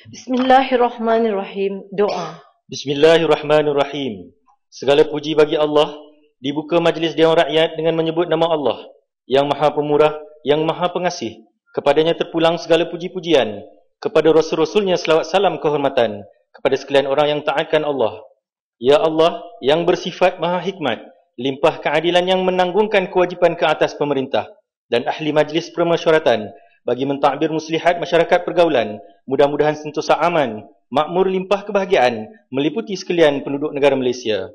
Bismillahirrahmanirrahim. Doa. Bismillahirrahmanirrahim. Segala puji bagi Allah. Dibuka majlis Dewan Rakyat dengan menyebut nama Allah yang Maha Pemurah, yang Maha Pengasih. Kepadanya terpulang segala puji-pujian. Kepada Rasul-Rasulnya selawat salam kehormatan. Kepada sekalian orang yang taatkan Allah. Ya Allah yang bersifat Maha Hikmat, limpah keadilan yang menanggungkan kewajipan ke atas pemerintah dan ahli majlis permesyuaratan bagi mentadbir muslihat masyarakat pergaulan, mudah-mudahan sentosa aman, makmur limpah kebahagiaan meliputi sekalian penduduk negara Malaysia.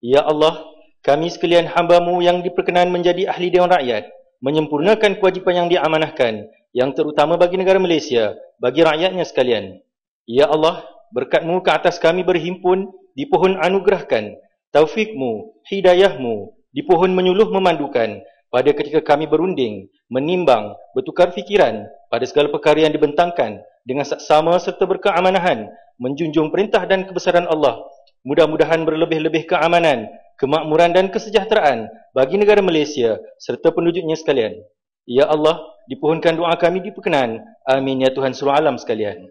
Ya Allah, kami sekalian hamba-Mu yang diperkenan menjadi ahli Dewan Rakyat, menyempurnakan kewajipan yang diamanahkan, yang terutama bagi negara Malaysia, bagi rakyatnya sekalian. Ya Allah, berkat-Mu ke atas kami berhimpun, dipohon anugerahkan, taufik-Mu, hidayah-Mu, dipohon menyuluh memandukan, pada ketika kami berunding, menimbang, bertukar fikiran pada segala perkara yang dibentangkan dengan saksama serta berkeamanahan, menjunjung perintah dan kebesaran Allah. Mudah-mudahan berlebih-lebih keamanan, kemakmuran dan kesejahteraan bagi negara Malaysia serta penduduknya sekalian. Ya Allah, dipohonkan doa kami diperkenan. Amin ya Tuhan seluruh alam sekalian.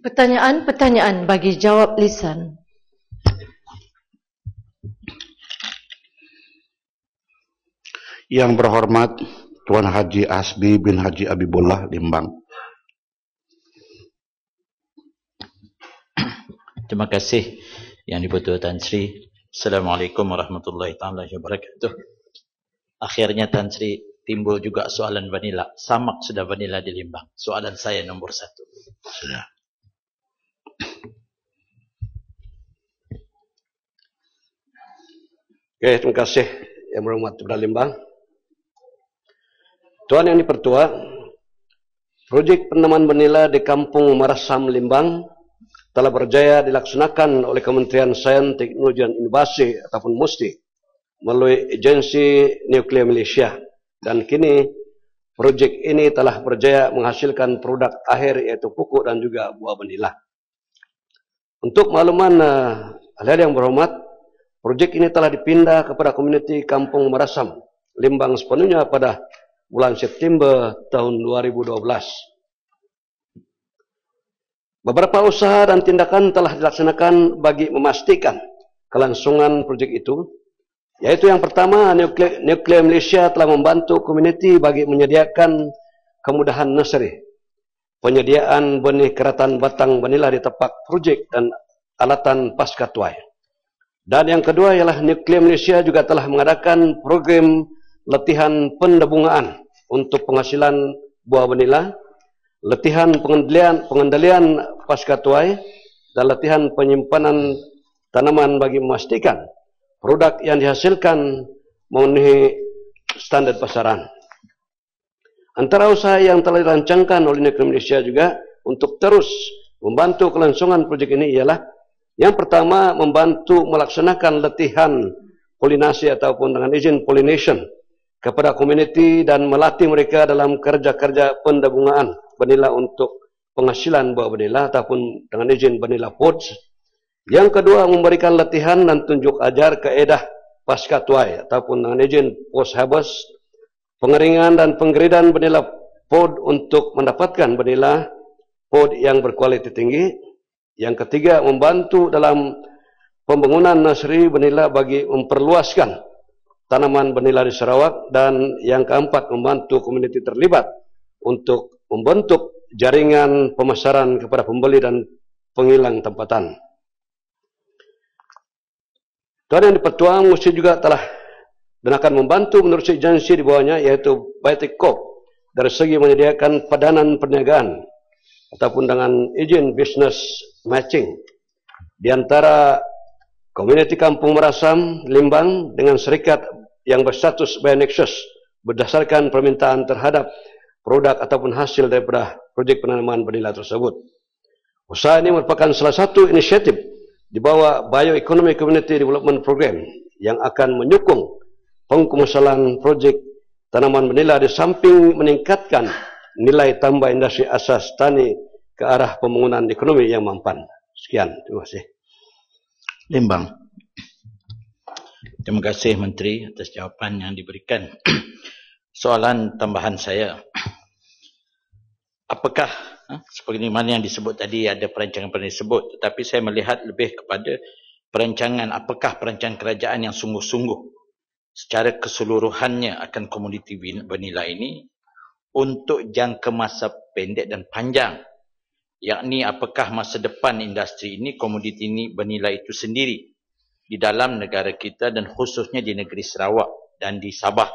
Pertanyaan-pertanyaan bagi jawab lisan. Yang berhormat Tuan Haji Hasbi bin Haji Abibullah Limbang. Terima kasih Yang di-Pertua Tan Sri. Assalamualaikum warahmatullahi taala wabarakatuh. Akhirnya Tan Sri timbul juga soalan vanila. Samak sudah vanila di Limbang. Soalan saya nombor 1. Sudah. Oke, terima kasih Yang berhormat Tuan Limbang. Tuan Yang di-Pertua, projek penanaman vanila di Kampung Marasam Limbang telah berjaya dilaksanakan oleh Kementerian Sains, Teknologi dan Inovasi ataupun MUSTI melalui Agensi Nuklear Malaysia, dan kini projek ini telah berjaya menghasilkan produk akhir yaitu pupuk dan juga buah vanila. Untuk makluman hal yang berhormat, projek ini telah dipindah kepada komuniti Kampung Marasam Limbang sepenuhnya pada bulan September tahun 2012. Beberapa usaha dan tindakan telah dilaksanakan bagi memastikan kelangsungan projek itu, yaitu yang pertama, Nuklear Malaysia telah membantu komuniti bagi menyediakan kemudahan nursery, penyediaan benih keratan batang vanila di tapak projek dan alatan pasca tuai. Dan yang kedua ialah Nuklear Malaysia juga telah mengadakan program latihan pendebungaan untuk penghasilan buah vanila, latihan pengendalian pasca tuai, dan latihan penyimpanan tanaman bagi memastikan produk yang dihasilkan memenuhi standar pasaran. Antara usaha yang telah dirancangkan oleh Nuklear Malaysia juga untuk terus membantu kelangsungan projek ini ialah yang pertama, membantu melaksanakan latihan polinasi ataupun dengan izin pollination kepada komuniti dan melatih mereka dalam kerja-kerja pendebungaan vanila untuk penghasilan buah vanila ataupun dengan izin vanila pods. Yang kedua, memberikan latihan dan tunjuk ajar kaedah pasca tuai ataupun dengan izin post harvest, pengeringan dan penggredan vanila pod untuk mendapatkan vanila pod yang berkualiti tinggi. Yang ketiga, membantu dalam pembangunan nursery vanila bagi memperluaskan tanaman vanila di Sarawak. Dan yang keempat, membantu komuniti terlibat untuk membentuk jaringan pemasaran kepada pembeli dan penghilang tempatan. Tuan Yang di-Pertua, MUSTI juga telah dan akan membantu menerusi agensi di bawahnya yaitu Biotech Corp dari segi menyediakan padanan perniagaan ataupun dengan izin business matching di antara komuniti Kampung Marasam Limbang dengan syarikat yang berstatus Bionexus berdasarkan permintaan terhadap produk ataupun hasil daripada projek penanaman vanila tersebut. Usaha ini merupakan salah satu inisiatif di bawah Bioeconomy Community Development Program yang akan menyokong pengkomersialan projek tanaman vanila di samping meningkatkan nilai tambah industri asas tani ke arah pembangunan ekonomi yang mampan. Sekian, terima kasih. Limbang. Terima kasih Menteri atas jawapan yang diberikan. Soalan tambahan saya. Apakah seperti mana yang disebut tadi ada perancangan disebut, tetapi saya melihat lebih kepada perancangan, apakah perancangan kerajaan yang sungguh-sungguh secara keseluruhannya akan komoditi vanila ini untuk jangka masa pendek dan panjang, yakni apakah masa depan industri ini, komoditi ini, vanila itu sendiri di dalam negara kita dan khususnya di negeri Sarawak dan di Sabah,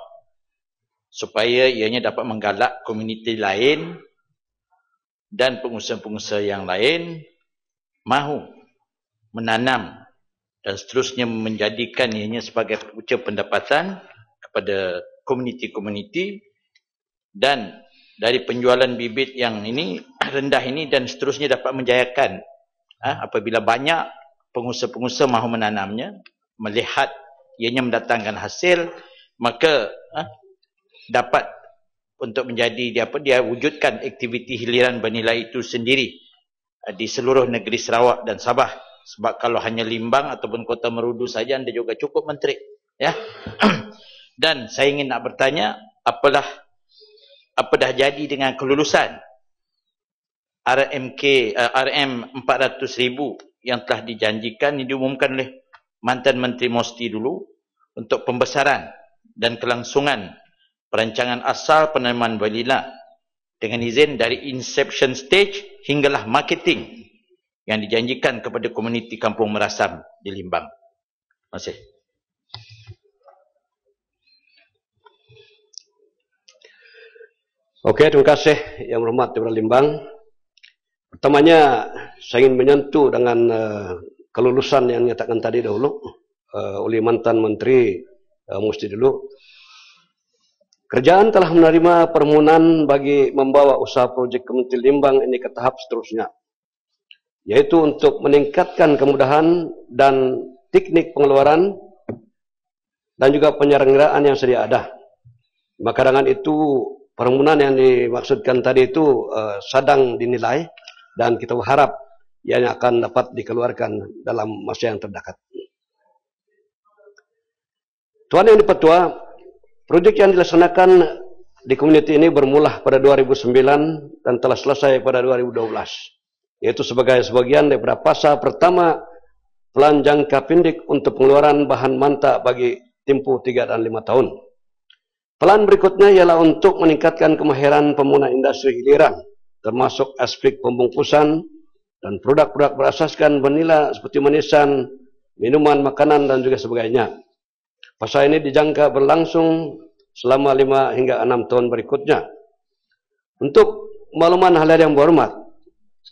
supaya ianya dapat menggalak komuniti lain dan pengusaha-pengusaha yang lain mahu menanam dan seterusnya menjadikan ianya sebagai punca pendapatan kepada komuniti-komuniti, dan dari penjualan bibit yang ini rendah ini dan seterusnya dapat menjayakan apabila banyak pengusaha-pengusaha mahu menanamnya, melihat ianya mendatangkan hasil, maka dapat untuk menjadi dia wujudkan aktiviti hiliran vanila itu sendiri di seluruh negeri Sarawak dan Sabah. Sebab kalau hanya Limbang ataupun Kota Merudu saja anda juga cukup Menteri, ya. Dan saya ingin nak bertanya, apa dah jadi dengan kelulusan RM 400,000 yang telah dijanjikan, yang diumumkan oleh mantan Menteri Mosti dulu untuk pembesaran dan kelangsungan perancangan asal penanaman vanila dengan izin dari inception stage hinggalah marketing yang dijanjikan kepada komuniti Kampung Merasam di Limbang. Terima kasih. Okey, terima kasih Yang Berhormat Daripada Limbang. Pertamanya, saya ingin menyentuh dengan kelulusan yang dinyatakan tadi dahulu oleh mantan Menteri Mosti dulu. Kerajaan telah menerima permohonan bagi membawa usaha projek Komuniti Limbang ini ke tahap seterusnya, yaitu untuk meningkatkan kemudahan dan teknik pengeluaran dan juga penyelenggaraan yang sedia ada. Maka dengan itu, permohonan yang dimaksudkan tadi itu sedang dinilai dan kita berharap ianya akan dapat dikeluarkan dalam masa yang terdekat. Tuan Yang Dipertua, projek yang dilaksanakan di komuniti ini bermula pada 2009 dan telah selesai pada 2012, yaitu sebagai sebagian daripada fasa pertama pelan jangka pendek untuk pengeluaran bahan manta bagi tempoh 3 dan 5 tahun. Pelan berikutnya ialah untuk meningkatkan kemahiran pemuda industri hiliran, termasuk aspek pembungkusan dan produk-produk berasaskan vanila seperti manisan, minuman, makanan dan juga sebagainya. Fasa ini dijangka berlangsung selama 5 hingga 6 tahun berikutnya. Untuk makluman hal yang berhormat,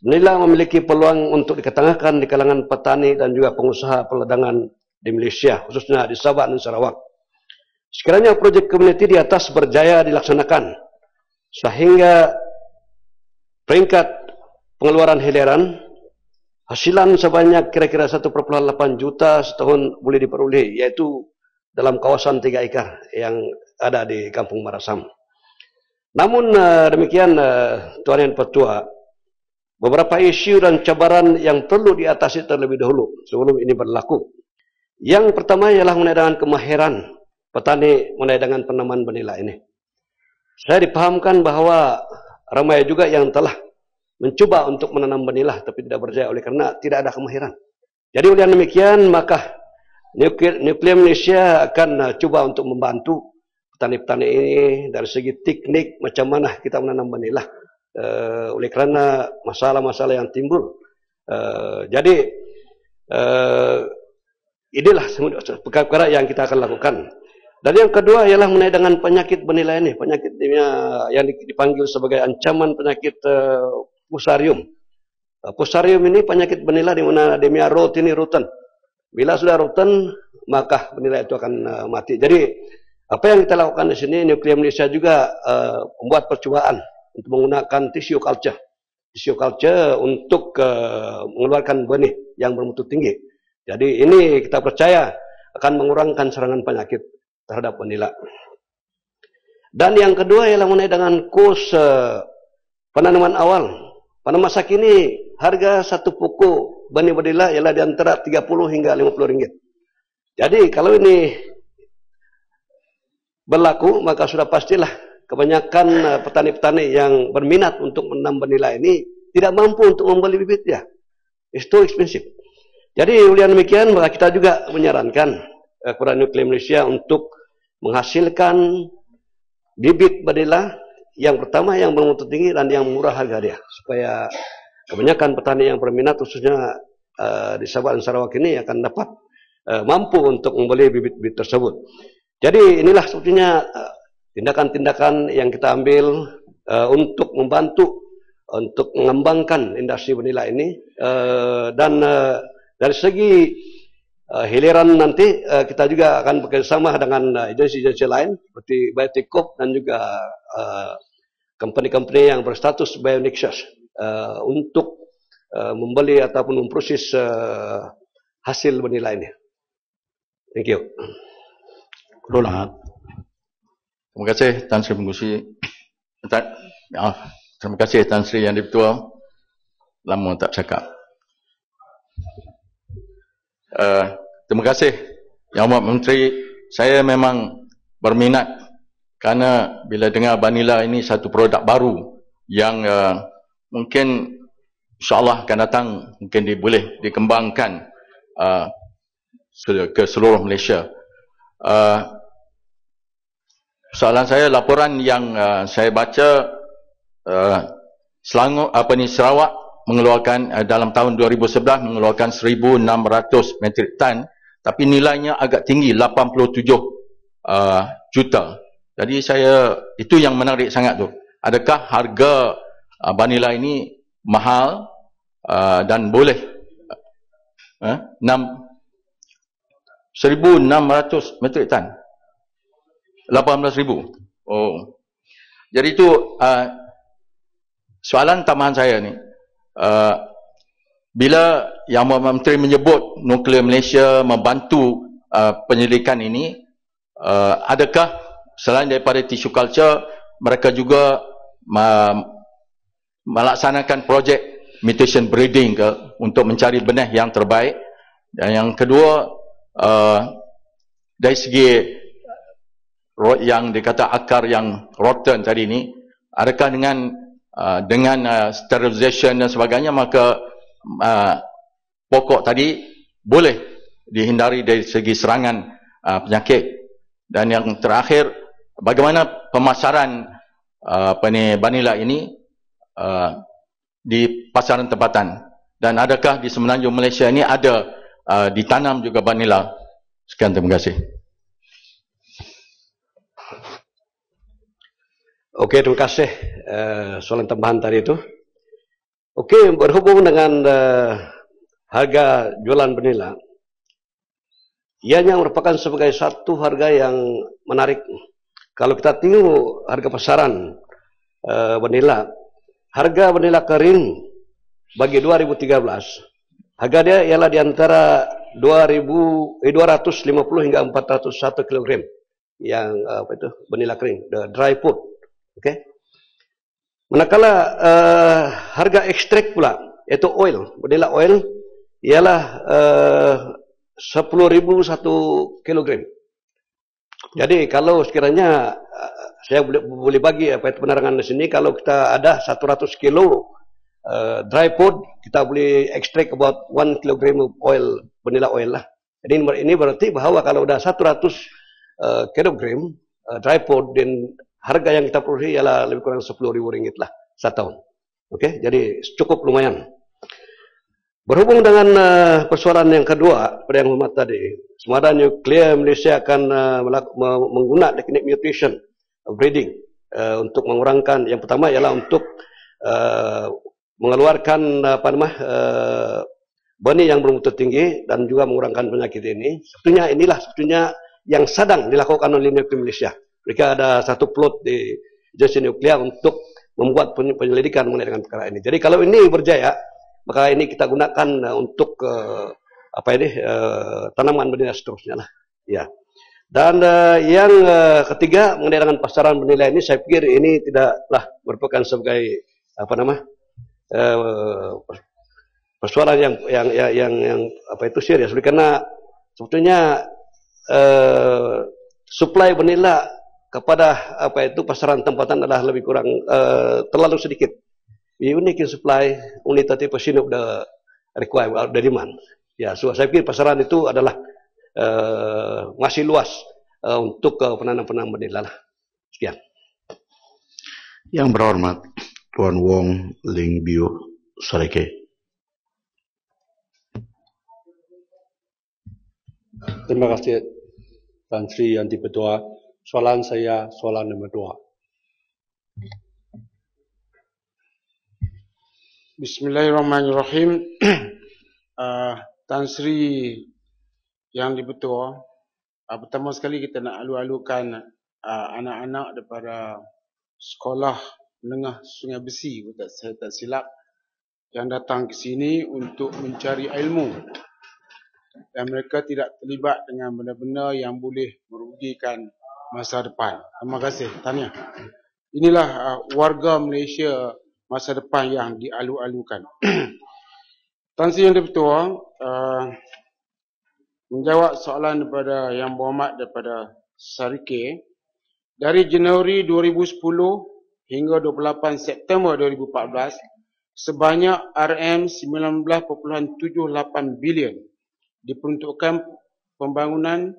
vanila memiliki peluang untuk diketengahkan di kalangan petani dan juga pengusaha peledangan di Malaysia, khususnya di Sabah dan Sarawak. Sekiranya projek komuniti di atas berjaya dilaksanakan, sehingga peringkat pengeluaran hiliran, hasilan sebanyak kira-kira 1,8 juta setahun boleh diperoleh, yaitu dalam kawasan 3 ekar yang ada di Kampung Merasam. Namun demikian, Tuan Yang Dipertua, beberapa isu dan cabaran yang perlu diatasi terlebih dahulu sebelum ini berlaku. Yang pertama ialah mengenai dengan kemahiran petani mengenai dengan penanaman vanila ini. Saya dipahamkan bahawa ramai juga yang telah mencuba untuk menanam vanila tapi tidak berjaya oleh kerana tidak ada kemahiran. Jadi oleh demikian, maka Nuklear Malaysia akan cuba untuk membantu petani-petani ini dari segi teknik macam mana kita menanam vanila. Oleh kerana masalah-masalah yang timbul. Jadi inilah perkara yang kita akan lakukan. Dan yang kedua ialah mengenai dengan penyakit vanila ini, penyakit yang dipanggil sebagai ancaman penyakit Fusarium. Fusarium ini penyakit vanila di mana dia rotten. Bila sudah rotten, maka vanila itu akan mati. Jadi apa yang kita lakukan di sini, Nuklear Malaysia juga membuat percubaan untuk menggunakan tissue culture untuk mengeluarkan benih yang bermutu tinggi. Jadi ini kita percaya akan mengurangkan serangan penyakit terhadap vanila. Dan yang kedua ialah mengenai dengan kos penanaman awal. Pada masa kini harga satu pokok benih vanila ialah di antara 30 hingga 50 ringgit. Jadi kalau ini berlaku, maka sudah pastilah kebanyakan petani-petani yang berminat untuk menambah nilai ini tidak mampu untuk membeli bibitnya. It's too expensive. Jadi oleh demikian, maka kita juga menyarankan kepada Nuklear Malaysia untuk menghasilkan bibit vanila yang pertama yang bermutu tinggi dan yang murah harga dia, supaya kebanyakan petani yang berminat khususnya di Sabah dan Sarawak ini akan dapat mampu untuk membeli bibit-bibit tersebut. Jadi inilah sebetulnya tindakan-tindakan yang kita ambil untuk membantu untuk mengembangkan industri vanila ini, dan dari segi hiliran nanti kita juga akan bekerjasama dengan agensi-agensi lain seperti Bioticop dan juga company-company yang berstatus Bionixus untuk membeli ataupun memproses hasil vanila ini. Thank you. Terima kasih Tan Sri Pengurusi. Terima kasih Tan Sri Yang Di-Pertua. Lama tak cakap. Terima kasih Yang Amat Menteri. Saya memang berminat kerana bila dengar vanila ini satu produk baru yang mungkin insyaAllah akan datang, mungkin boleh dikembangkan ke seluruh Malaysia. Soalan saya, laporan yang saya baca, Selangor, Sarawak mengeluarkan dalam tahun 2011 mengeluarkan 1,600 metrik tan, tapi nilainya agak tinggi, 87 juta. Jadi itu yang menarik sangat tu. Adakah harga vanila ini mahal dan boleh 1,600 metrik tan, 18,000. Oh. Jadi itu soalan tambahan saya ni. Bila Yang Amat Menteri menyebut Nuklear Malaysia membantu penyelidikan ini, adakah selain daripada tissue culture, mereka juga melaksanakan projek mutation breeding untuk mencari benih yang terbaik? Dan yang kedua, dari segi yang dikata akar yang rotten tadi ni, adakah dengan sterilization dan sebagainya, maka pokok tadi boleh dihindari dari segi serangan penyakit? Dan yang terakhir, bagaimana pemasaran vanila ini di pasaran tempatan? Dan adakah di Semenanjung Malaysia ini ada ditanam juga vanila? Sekian, terima kasih. Okey, terima kasih soalan tambahan tadi itu. Okey, berhubung dengan harga jualan vanila, ianya merupakan sebagai satu harga yang menarik. Kalau kita tengok harga pasaran vanila, harga vanila kering bagi 2013, harga dia ialah di antara 250 hingga 401 kg yang vanila kering, the dry food. Okey. Manakala harga ekstrak pula, iaitu oil, vanila oil, ialah 10,000 satu kilogram. Jadi kalau sekiranya saya boleh bagi penerangan di sini, kalau kita ada 100 kilo dry food, kita boleh ekstrak about 1 kilogram oil, vanila oil lah. Jadi ini berarti bahawa kalau ada 100 kilogram dry food, dan harga yang kita produksi ialah lebih kurang RM10,000 lah setahun. Okey, jadi cukup lumayan. Berhubung dengan persoalan yang kedua pada yang hormat tadi, semada Nuklear Malaysia akan menggunakan teknik mutation breeding untuk mengurangkan, yang pertama ialah untuk mengeluarkan benih yang bermutu tinggi dan juga mengurangkan penyakit ini. Inilah yang sedang dilakukan oleh Nuklear Malaysia. Mereka ada satu plot di agensi nuklear untuk membuat penyelidikan mengenai dengan perkara ini. Jadi kalau ini berjaya, maka ini kita gunakan untuk tanaman vanila seterusnya lah. Ya. Dan yang ketiga mengenai dengan pasaran vanila ini, saya pikir ini tidaklah merupakan sebagai persoalan yang serius. Karena sebetulnya supply vanila kepada pasaran tempatan adalah lebih kurang terlalu sedikit. We only can supply only 30% of the required the demand. Ya, so saya pikir pasaran itu adalah masih luas untuk penanam vanila lah. Sekian. Yang berhormat Tuan Wong Ling Biu Sarike. Terima kasih Tan Sri Yang Di-Pertua. Soalan saya, soalan nomor 2. Bismillahirrahmanirrahim. Tan Sri Yang Di-Pertua, pertama sekali kita nak alu-alukan anak-anak daripada sekolah menengah Sungai Besi, saya tak silap, yang datang ke sini untuk mencari ilmu dan mereka tidak terlibat dengan benda-benda yang boleh merugikan masa depan. Terima kasih. Tanya. Inilah warga Malaysia masa depan yang dialu-alukan. Tan Sri Yang Di-Pertua menjawab soalan daripada Yang Berhormat daripada Sarike. Dari Januari 2010 hingga 28 September 2014, sebanyak RM19.78 bilion diperuntukkan pembangunan,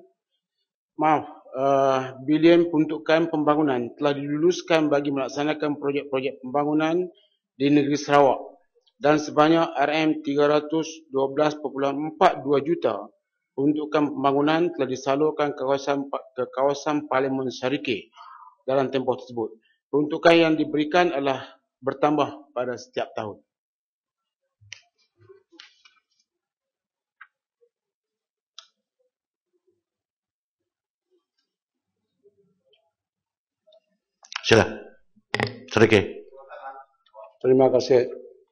bilion peruntukan pembangunan telah diluluskan bagi melaksanakan projek-projek pembangunan di negeri Sarawak, dan sebanyak RM312.42 juta peruntukan pembangunan telah disalurkan ke kawasan Parlimen Sarike dalam tempoh tersebut. Peruntukan yang diberikan adalah bertambah pada setiap tahun. Sila. Sarike. Terima kasih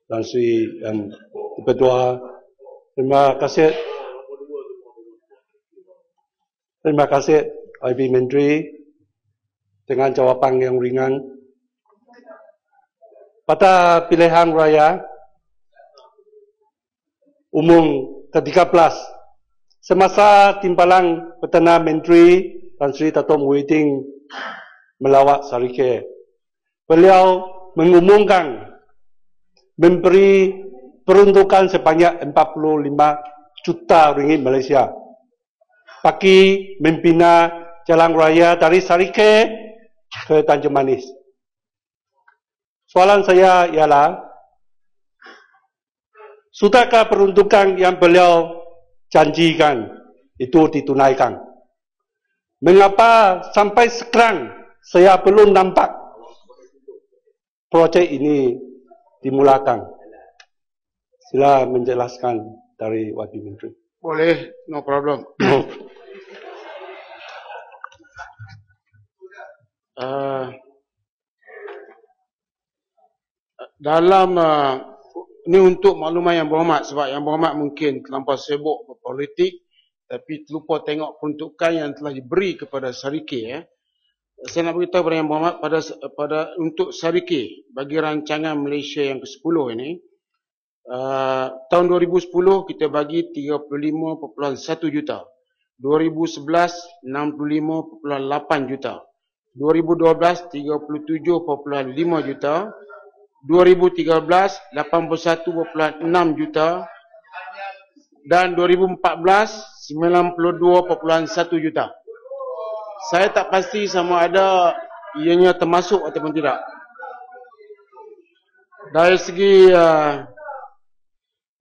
Tan Sri Yang Di-Pertua. Terima kasih IB Menteri dengan jawapan yang ringan. Pada pilihan raya umum ke-13, semasa timbalan Perdana Menteri Tan Sri Dato' Muhyiddin melawat Sarike, beliau mengumumkan memberi peruntukan sebanyak 45 juta ringgit Malaysia bagi membina jalan raya dari Sarike ke Tanjung Manis. Soalan saya ialah, sudahkah peruntukan yang beliau janjikan itu ditunaikan? Mengapa sampai sekarang saya belum nampak projek ini dimulakan? Sila menjelaskan dari Wakil Menteri. Boleh, no problem. Ini untuk makluman Yang Berhormat, sebab Yang Berhormat mungkin terlampau sibuk berpolitik tapi terlupa tengok peruntukan yang telah diberi kepada Sarike. Saya nak beritahu kepada Yang Berhormat pada untuk Sarike bagi rancangan Malaysia yang ke-10 ini, tahun 2010 kita bagi 35.1 juta, 2011 65.8 juta, 2012 37.5 juta, 2013 81.6 juta, dan 2014 92.1 juta. Saya tak pasti sama ada ianya termasuk ataupun tidak.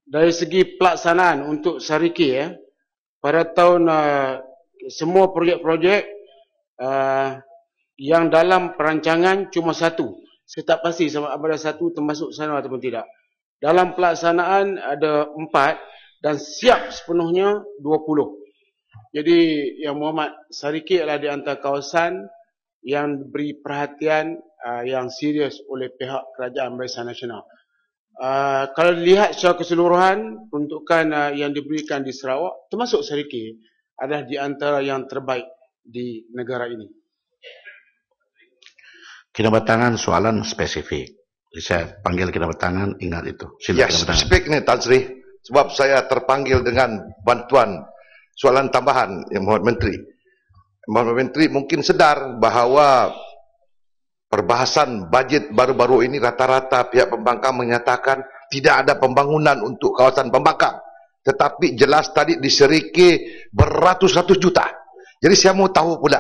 Dari segi pelaksanaan untuk Sarike, pada tahun semua projek-projek yang dalam perancangan cuma satu. Saya tak pasti sama ada satu termasuk sana ataupun tidak. Dalam pelaksanaan ada 4 dan siap sepenuhnya 20. Jadi Yang Berhormat, Sarike adalah di antara kawasan yang diberi perhatian yang serius oleh pihak Kerajaan Barisan Nasional. Kalau dilihat secara keseluruhan, peruntukan yang diberikan di Sarawak, termasuk Sarike, adalah di antara yang terbaik di negara ini. Kinabatangan soalan spesifik. Jadi saya panggil kinabatangan, ingat itu. Ya, spesifik ini Tan Sri. Sebab saya terpanggil dengan bantuan soalan tambahan Yang Berhormat Menteri. Menteri mungkin sedar bahawa perbahasan bajet baru-baru ini rata-rata pihak pembangkang menyatakan tidak ada pembangunan untuk kawasan pembangkang. Tetapi jelas tadi di Serike beratus-ratus juta. Jadi saya mau tahu pula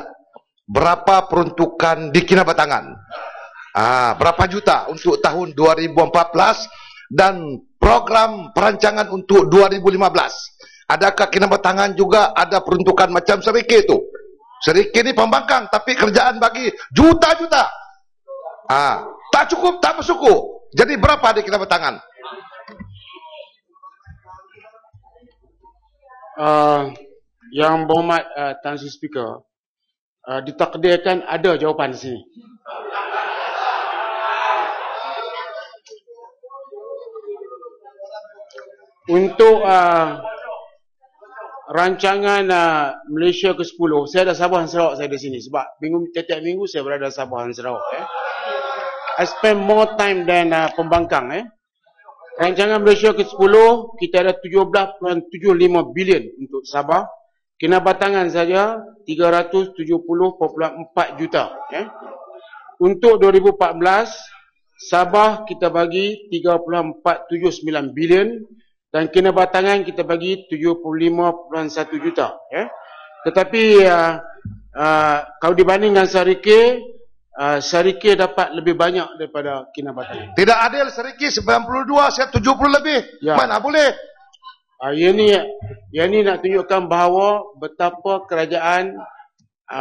berapa peruntukan di Kinabatangan. Berapa juta untuk tahun 2014 dan program perancangan untuk 2015. Adakah Kinabatangan juga ada peruntukan macam Serike itu? Serike ini pembangkang tapi kerjaan bagi juta-juta. Tak cukup, tak bersyukur. Jadi berapa di Kinabatangan? Yang berhormat Tan Sri Speaker, ditakdirkan ada jawapan di sini. Untuk rancangan Malaysia ke-10, saya ada Sabah dan Sarawak saya di sini sebab setiap minggu saya berada di Sabah dan Sarawak. I spend more time than pembangkang. Rancangan Malaysia ke-10 kita ada 17.75 bilion untuk Sabah. Kinabatangan saja 370.4 juta. Untuk 2014 Sabah kita bagi 3.479 bilion dan Kinabatangan kita bagi 75.1 juta. Tetapi kalau dibandingkan Serike, Serike dapat lebih banyak daripada Kinabatangan. Tidak adil, Serike 92, saya 70 lebih. Ya. Mana boleh? Yang ni nak tunjukkan bahawa betapa kerajaan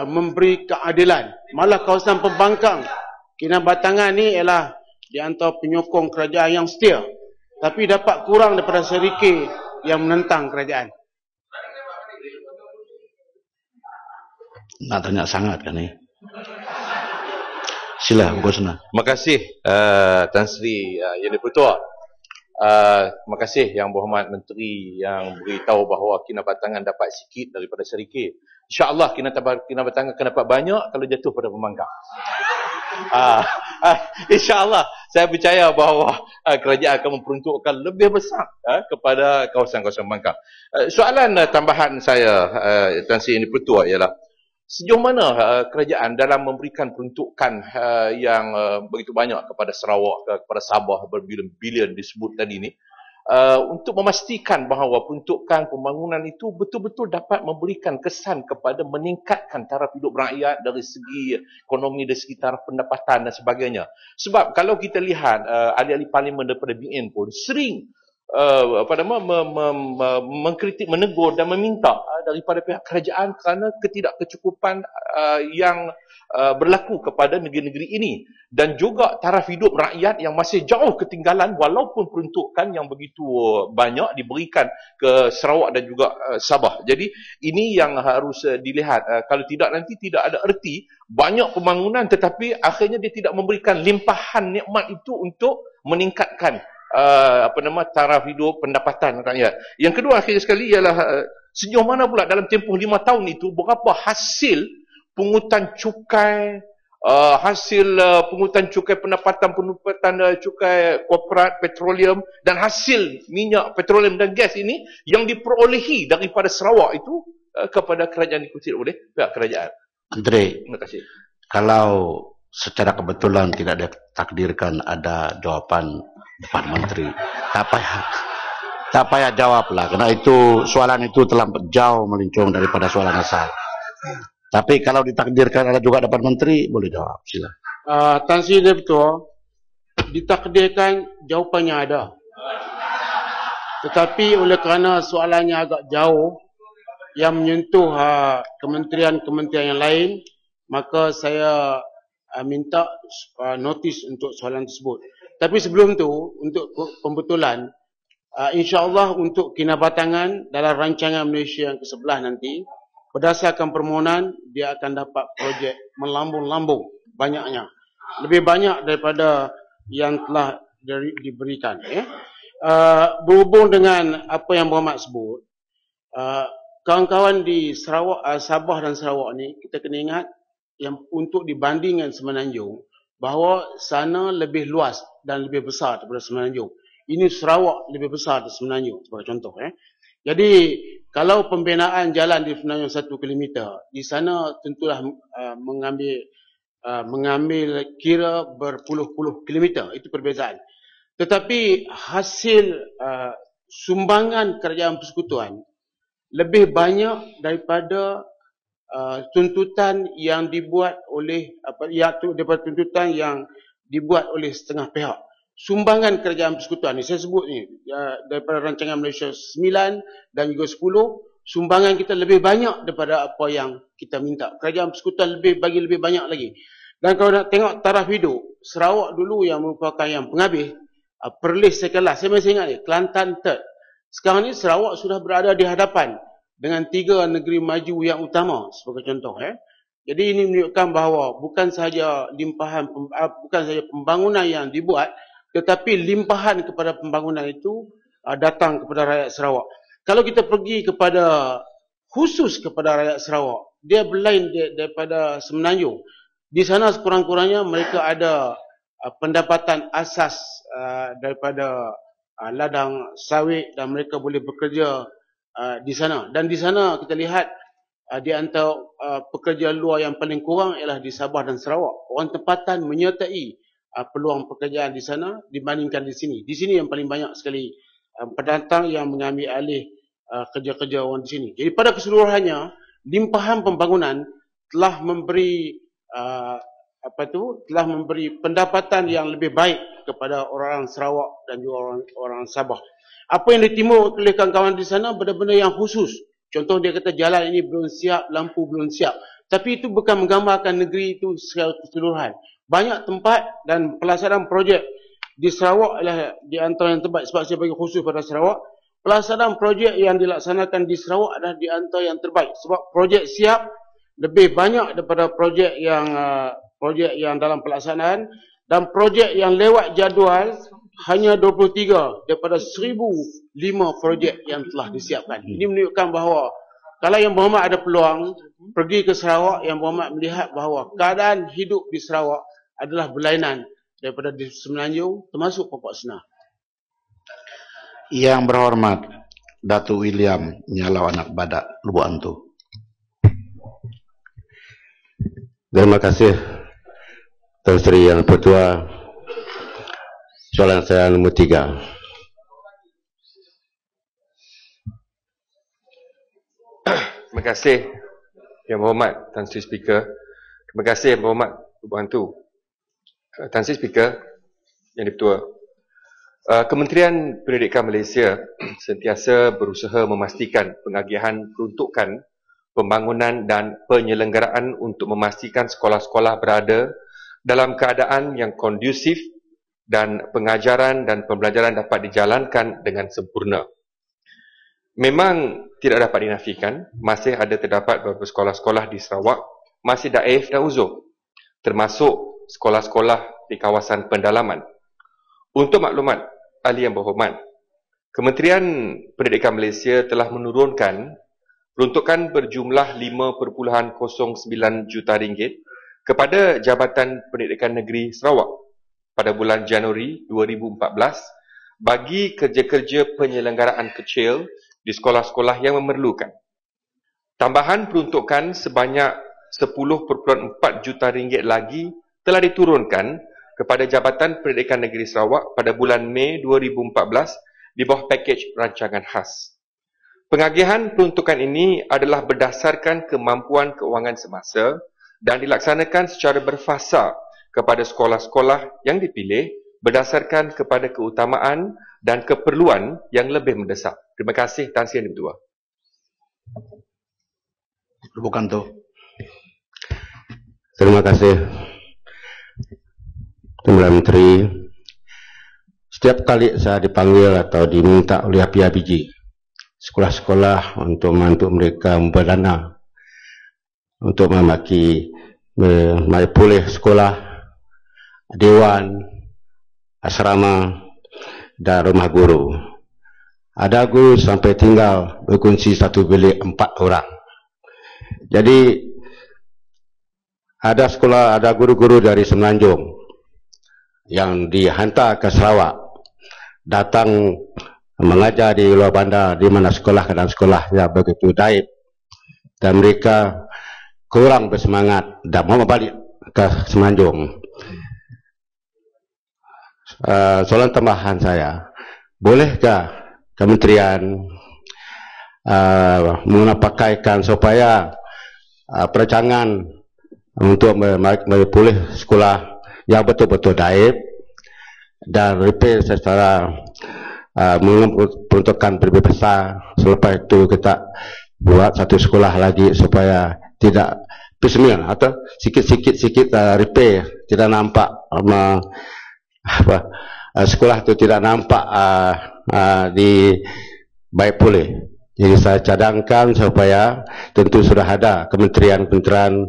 memberi keadilan. Malah kawasan pembangkang Kinabatangan ni ialah di antara penyokong kerajaan yang setia. Tapi dapat kurang daripada Serike yang menentang kerajaan. Nak tanya sangat kan ni? Sila, Bosna. Terima kasih Tan Sri Yang Dipertua. Terima kasih Yang Berhormat Menteri yang beritahu bahawa Kinabatangan dapat sikit daripada Serike. InsyaAllah Kinabatangan akan dapat banyak kalau jatuh pada pembangkang. InsyaAllah saya percaya bahawa kerajaan akan memperuntukkan lebih besar kepada kawasan-kawasan pembangkang. Soalan tambahan saya Tan Sri Yang Dipertua ialah sejauh mana kerajaan dalam memberikan peruntukan yang begitu banyak kepada Sarawak, kepada Sabah berbilion-bilion disebut tadi ini, untuk memastikan bahawa peruntukan pembangunan itu betul-betul dapat memberikan kesan kepada meningkatkan taraf hidup rakyat dari segi ekonomi, dari segi taraf pendapatan dan sebagainya. Sebab kalau kita lihat ahli-ahli parlimen daripada BN pun sering mengkritik, menegur dan meminta daripada pihak kerajaan kerana ketidakkecukupan yang berlaku kepada negeri-negeri ini dan juga taraf hidup rakyat yang masih jauh ketinggalan walaupun peruntukan yang begitu banyak diberikan ke Sarawak dan juga Sabah. Jadi ini yang harus dilihat. Kalau tidak nanti tidak ada erti banyak pembangunan tetapi akhirnya dia tidak memberikan limpahan nikmat itu untuk meningkatkan taraf hidup pendapatan rakyat. Yang kedua akhir sekali ialah sejauh mana pula dalam tempoh 5 tahun itu berapa hasil pungutan cukai, pungutan cukai pendapatan cukai korporat petroleum dan hasil minyak petroleum dan gas ini yang diperolehi daripada Sarawak itu kepada kerajaan dikutip oleh pihak kerajaan. Menteri, Terima kasih. kalau secara kebetulan tidak ditakdirkan ada jawapan Pak Menteri, tak payah jawablah, karena itu soalan itu terlampau jauh melincung daripada soalan asal. Tapi kalau ditakdirkan ada juga dapat Menteri, boleh jawab, sila. Tan Sri Dipertua, ditakdirkan jawapannya ada. Tetapi oleh kerana soalannya agak jauh yang menyentuh kementerian-kementerian yang lain, maka saya minta notis untuk soalan tersebut. Tapi sebelum tu, untuk pembetulan, insya-Allah untuk Kinabatangan dalam rancangan Malaysia yang ke-11 nanti, berdasarkan permohonan, dia akan dapat projek melambung-lambung banyaknya. Lebih banyak daripada yang telah diberikan. Berhubung dengan apa yang Berhormat sebut, kawan-kawan di Sarawak, Sabah dan Sarawak ni, kita kena ingat yang untuk dibandingkan Semenanjung, bahawa sana lebih luas dan lebih besar daripada Semenanjung. Ini Sarawak lebih besar daripada Semenanjung sebagai contoh. Jadi kalau pembinaan jalan di Semenanjung 1 kilometer, di sana tentulah mengambil kira berpuluh-puluh kilometer, itu perbezaan. Tetapi hasil sumbangan kerajaan persekutuan lebih banyak daripada tuntutan yang dibuat oleh daripada tuntutan yang dibuat oleh setengah pihak. Sumbangan kerajaan persekutuan ni saya sebut ni daripada rancangan Malaysia 9 dan juga 10, sumbangan kita lebih banyak daripada apa yang kita minta. Kerajaan persekutuan bagi lebih banyak lagi. Dan kalau nak tengok taraf hidup, Sarawak dulu yang merupakan yang penghabis, Perlis sekelas, saya masih ingat ni, Kelantan third. Sekarang ni Sarawak sudah berada di hadapan dengan 3 negeri maju yang utama sebagai contoh. Jadi ini menunjukkan bahawa bukan sahaja pembangunan yang dibuat, tetapi limpahan kepada pembangunan itu datang kepada rakyat Sarawak. Kalau kita pergi khusus kepada rakyat Sarawak, dia berlain daripada Semenanjung. Di sana sekurang-kurangnya mereka ada pendapatan asas daripada ladang sawit dan mereka boleh bekerja di sana. Dan di sana kita lihat di antara pekerja luar yang paling kurang ialah di Sabah dan Sarawak. Orang tempatan menyertai peluang pekerjaan di sana dibandingkan di sini. Di sini yang paling banyak sekali pendatang yang mengambil alih kerja-kerja orang di sini. Jadi pada keseluruhannya, limpahan pembangunan telah memberi pendapatan yang lebih baik kepada orang Sarawak dan juga orang Sabah. Apa yang ditimur oleh kawan-kawan di sana benda-benda yang khusus. Contoh dia kata jalan ini belum siap, lampu belum siap. Tapi itu bukan menggambarkan negeri itu secara keseluruhan. Banyak tempat dan pelaksanaan projek di Sarawak adalah di antara yang terbaik. Sebab saya bagi khusus pada Sarawak. Pelaksanaan projek yang dilaksanakan di Sarawak adalah di antara yang terbaik. Sebab projek siap lebih banyak daripada projek yang dalam pelaksanaan. Dan projek yang lewat jadual hanya 23 daripada 1005 projek yang telah disiapkan. Ini menunjukkan bahawa kalau Yang Berhormat ada peluang pergi ke Sarawak, Yang Berhormat melihat bahawa keadaan hidup di Sarawak adalah berlainan daripada di Semenanjung termasuk Pokok Senar. Yang Berhormat Datuk William Nyalau Anak Badak, Lubuk Antu. Terima kasih Tuan Sri Yang Pertua. Soalan saya nombor 3. Terima kasih Yang Berhormat Tan Sri Speaker. Terima kasih Yang Berhormat Lubuk Antu. Tan Sri Speaker, Yang Dipertua, Kementerian Pendidikan Malaysia sentiasa berusaha memastikan pengagihan peruntukan pembangunan dan penyelenggaraan untuk memastikan sekolah-sekolah berada dalam keadaan yang kondusif dan pengajaran dan pembelajaran dapat dijalankan dengan sempurna. Memang tidak dapat dinafikan, masih ada terdapat beberapa sekolah-sekolah di Sarawak masih daif dan uzur, termasuk sekolah-sekolah di kawasan pendalaman. Untuk maklumat Ahli Yang Berhormat, Kementerian Pendidikan Malaysia telah menurunkan peruntukan berjumlah 5.09 juta ringgit kepada Jabatan Pendidikan Negeri Sarawak pada bulan Januari 2014 bagi kerja-kerja penyelenggaraan kecil di sekolah-sekolah yang memerlukan. Tambahan peruntukan sebanyak 10.4 juta ringgit lagi telah diturunkan kepada Jabatan Pendidikan Negeri Sarawak pada bulan Mei 2014 di bawah pakej rancangan khas. Pengagihan peruntukan ini adalah berdasarkan kemampuan keuangan semasa dan dilaksanakan secara berfasa kepada sekolah-sekolah yang dipilih berdasarkan kepada keutamaan dan keperluan yang lebih mendesak. Terima kasih Tan Sri Yang Dipertua. Bukan tu. Terima kasih Tuan Menteri. Setiap kali saya dipanggil atau diminta oleh PIBG sekolah-sekolah untuk membantu mereka berdana untuk memaki pulih sekolah, dewan, asrama dan rumah guru. Ada guru sampai tinggal berkunci satu bilik 4 orang. Jadi ada sekolah, ada guru-guru dari Semenanjung yang dihantar ke Sarawak datang mengajar di luar bandar, di mana sekolah keadaan sekolahnya begitu daib dan mereka kurang bersemangat dan mau balik ke Semenanjung. Soalan tambahan saya, bolehkah kementerian mengapakaikan supaya perancangan untuk memulih sekolah yang betul-betul daib dan repair secara peruntukan lebih besar. Selepas itu kita buat satu sekolah lagi supaya tidak piecemeal atau sikit-sikit repair, tidak nampak sekolah itu tidak nampak di baik pulih. Jadi saya cadangkan supaya tentu sudah ada kementerian-kementerian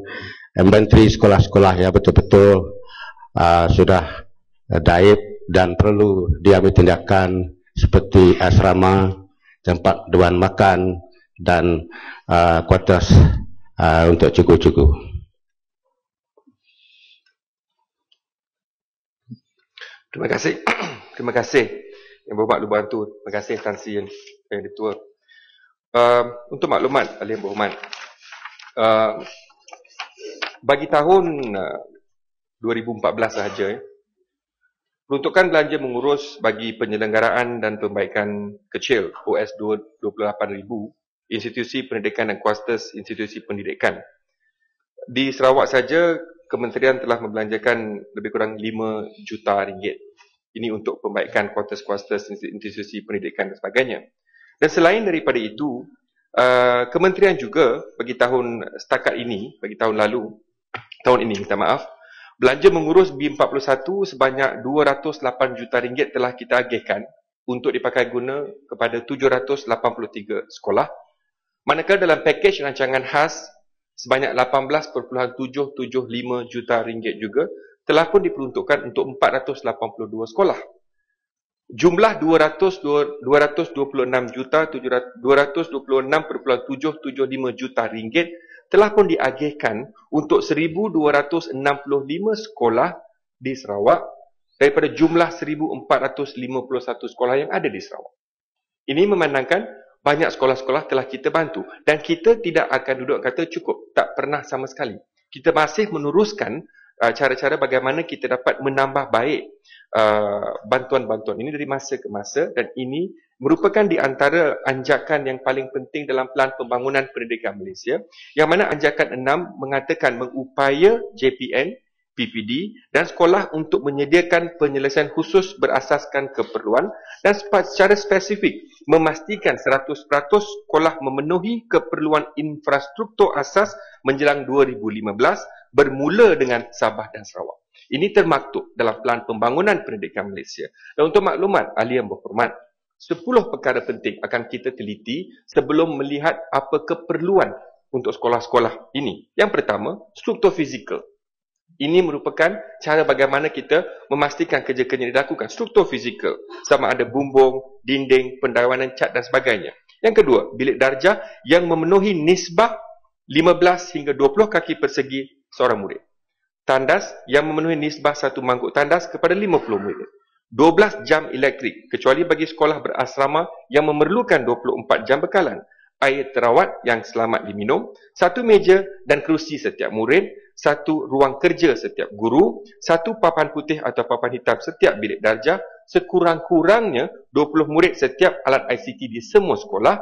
menteri sekolah-sekolah yang betul-betul sudah daib dan perlu diambil tindakan seperti asrama, tempat dewan makan dan kuartus untuk cukup-cukup. Terima kasih. Terima kasih Yang Berhormat Lu Bantu. Terima kasih Tan Sri yang Ditua. Untuk maklumat Ahli Yang Berhormat, bagi tahun 2014 sahaja, peruntukan belanja mengurus bagi penyelenggaraan dan pembaikan kecil OS 28,000 institusi pendidikan dan kuartus institusi pendidikan. Di Sarawak saja, kementerian telah membelanjakan lebih kurang 5 juta ringgit. Ini untuk pembaikan kuartus-kuartus institusi pendidikan dan sebagainya. Dan selain daripada itu, kementerian juga bagi tahun setakat ini, bagi tahun lalu, tahun ini minta maaf, belanja mengurus B41 sebanyak 208 juta ringgit telah kita agihkan untuk dipakai guna kepada 783 sekolah. Manakala dalam pakej rancangan khas sebanyak 18.775 juta ringgit juga telah pun diperuntukkan untuk 482 sekolah. Jumlah 226.775 juta ringgit telah pun diagihkan untuk 1,265 sekolah di Sarawak daripada jumlah 1,451 sekolah yang ada di Sarawak. Ini memandangkan banyak sekolah-sekolah telah kita bantu dan kita tidak akan duduk kata cukup, tak pernah sama sekali. Kita masih meneruskan cara-cara bagaimana kita dapat menambah baik bantuan-bantuan ini dari masa ke masa, dan ini merupakan di antara anjakan yang paling penting dalam Pelan Pembangunan Pendidikan Malaysia, yang mana anjakan 6 mengatakan mengupaya JPN, PPD dan sekolah untuk menyediakan penyelesaian khusus berasaskan keperluan dan secara spesifik memastikan 100% sekolah memenuhi keperluan infrastruktur asas menjelang 2015 bermula dengan Sabah dan Sarawak. Ini termaktub dalam Pelan Pembangunan Pendidikan Malaysia. Dan untuk maklumat ahli yang berhormat, 10 perkara penting akan kita teliti sebelum melihat apa keperluan untuk sekolah-sekolah ini. Yang pertama, struktur fizikal. Ini merupakan cara bagaimana kita memastikan kerja-kerja yang dilakukan. Struktur fizikal, sama ada bumbung, dinding, pendawanan cat dan sebagainya. Yang kedua, bilik darjah yang memenuhi nisbah 15 hingga 20 kaki persegi seorang murid. Tandas yang memenuhi nisbah satu mangkuk tandas kepada 50 murid. 12 jam elektrik, kecuali bagi sekolah berasrama yang memerlukan 24 jam bekalan. Air terawat yang selamat diminum, 1 meja dan kerusi setiap murid, 1 ruang kerja setiap guru, 1 papan putih atau papan hitam setiap bilik darjah, sekurang-kurangnya 20 murid setiap alat ICT di semua sekolah,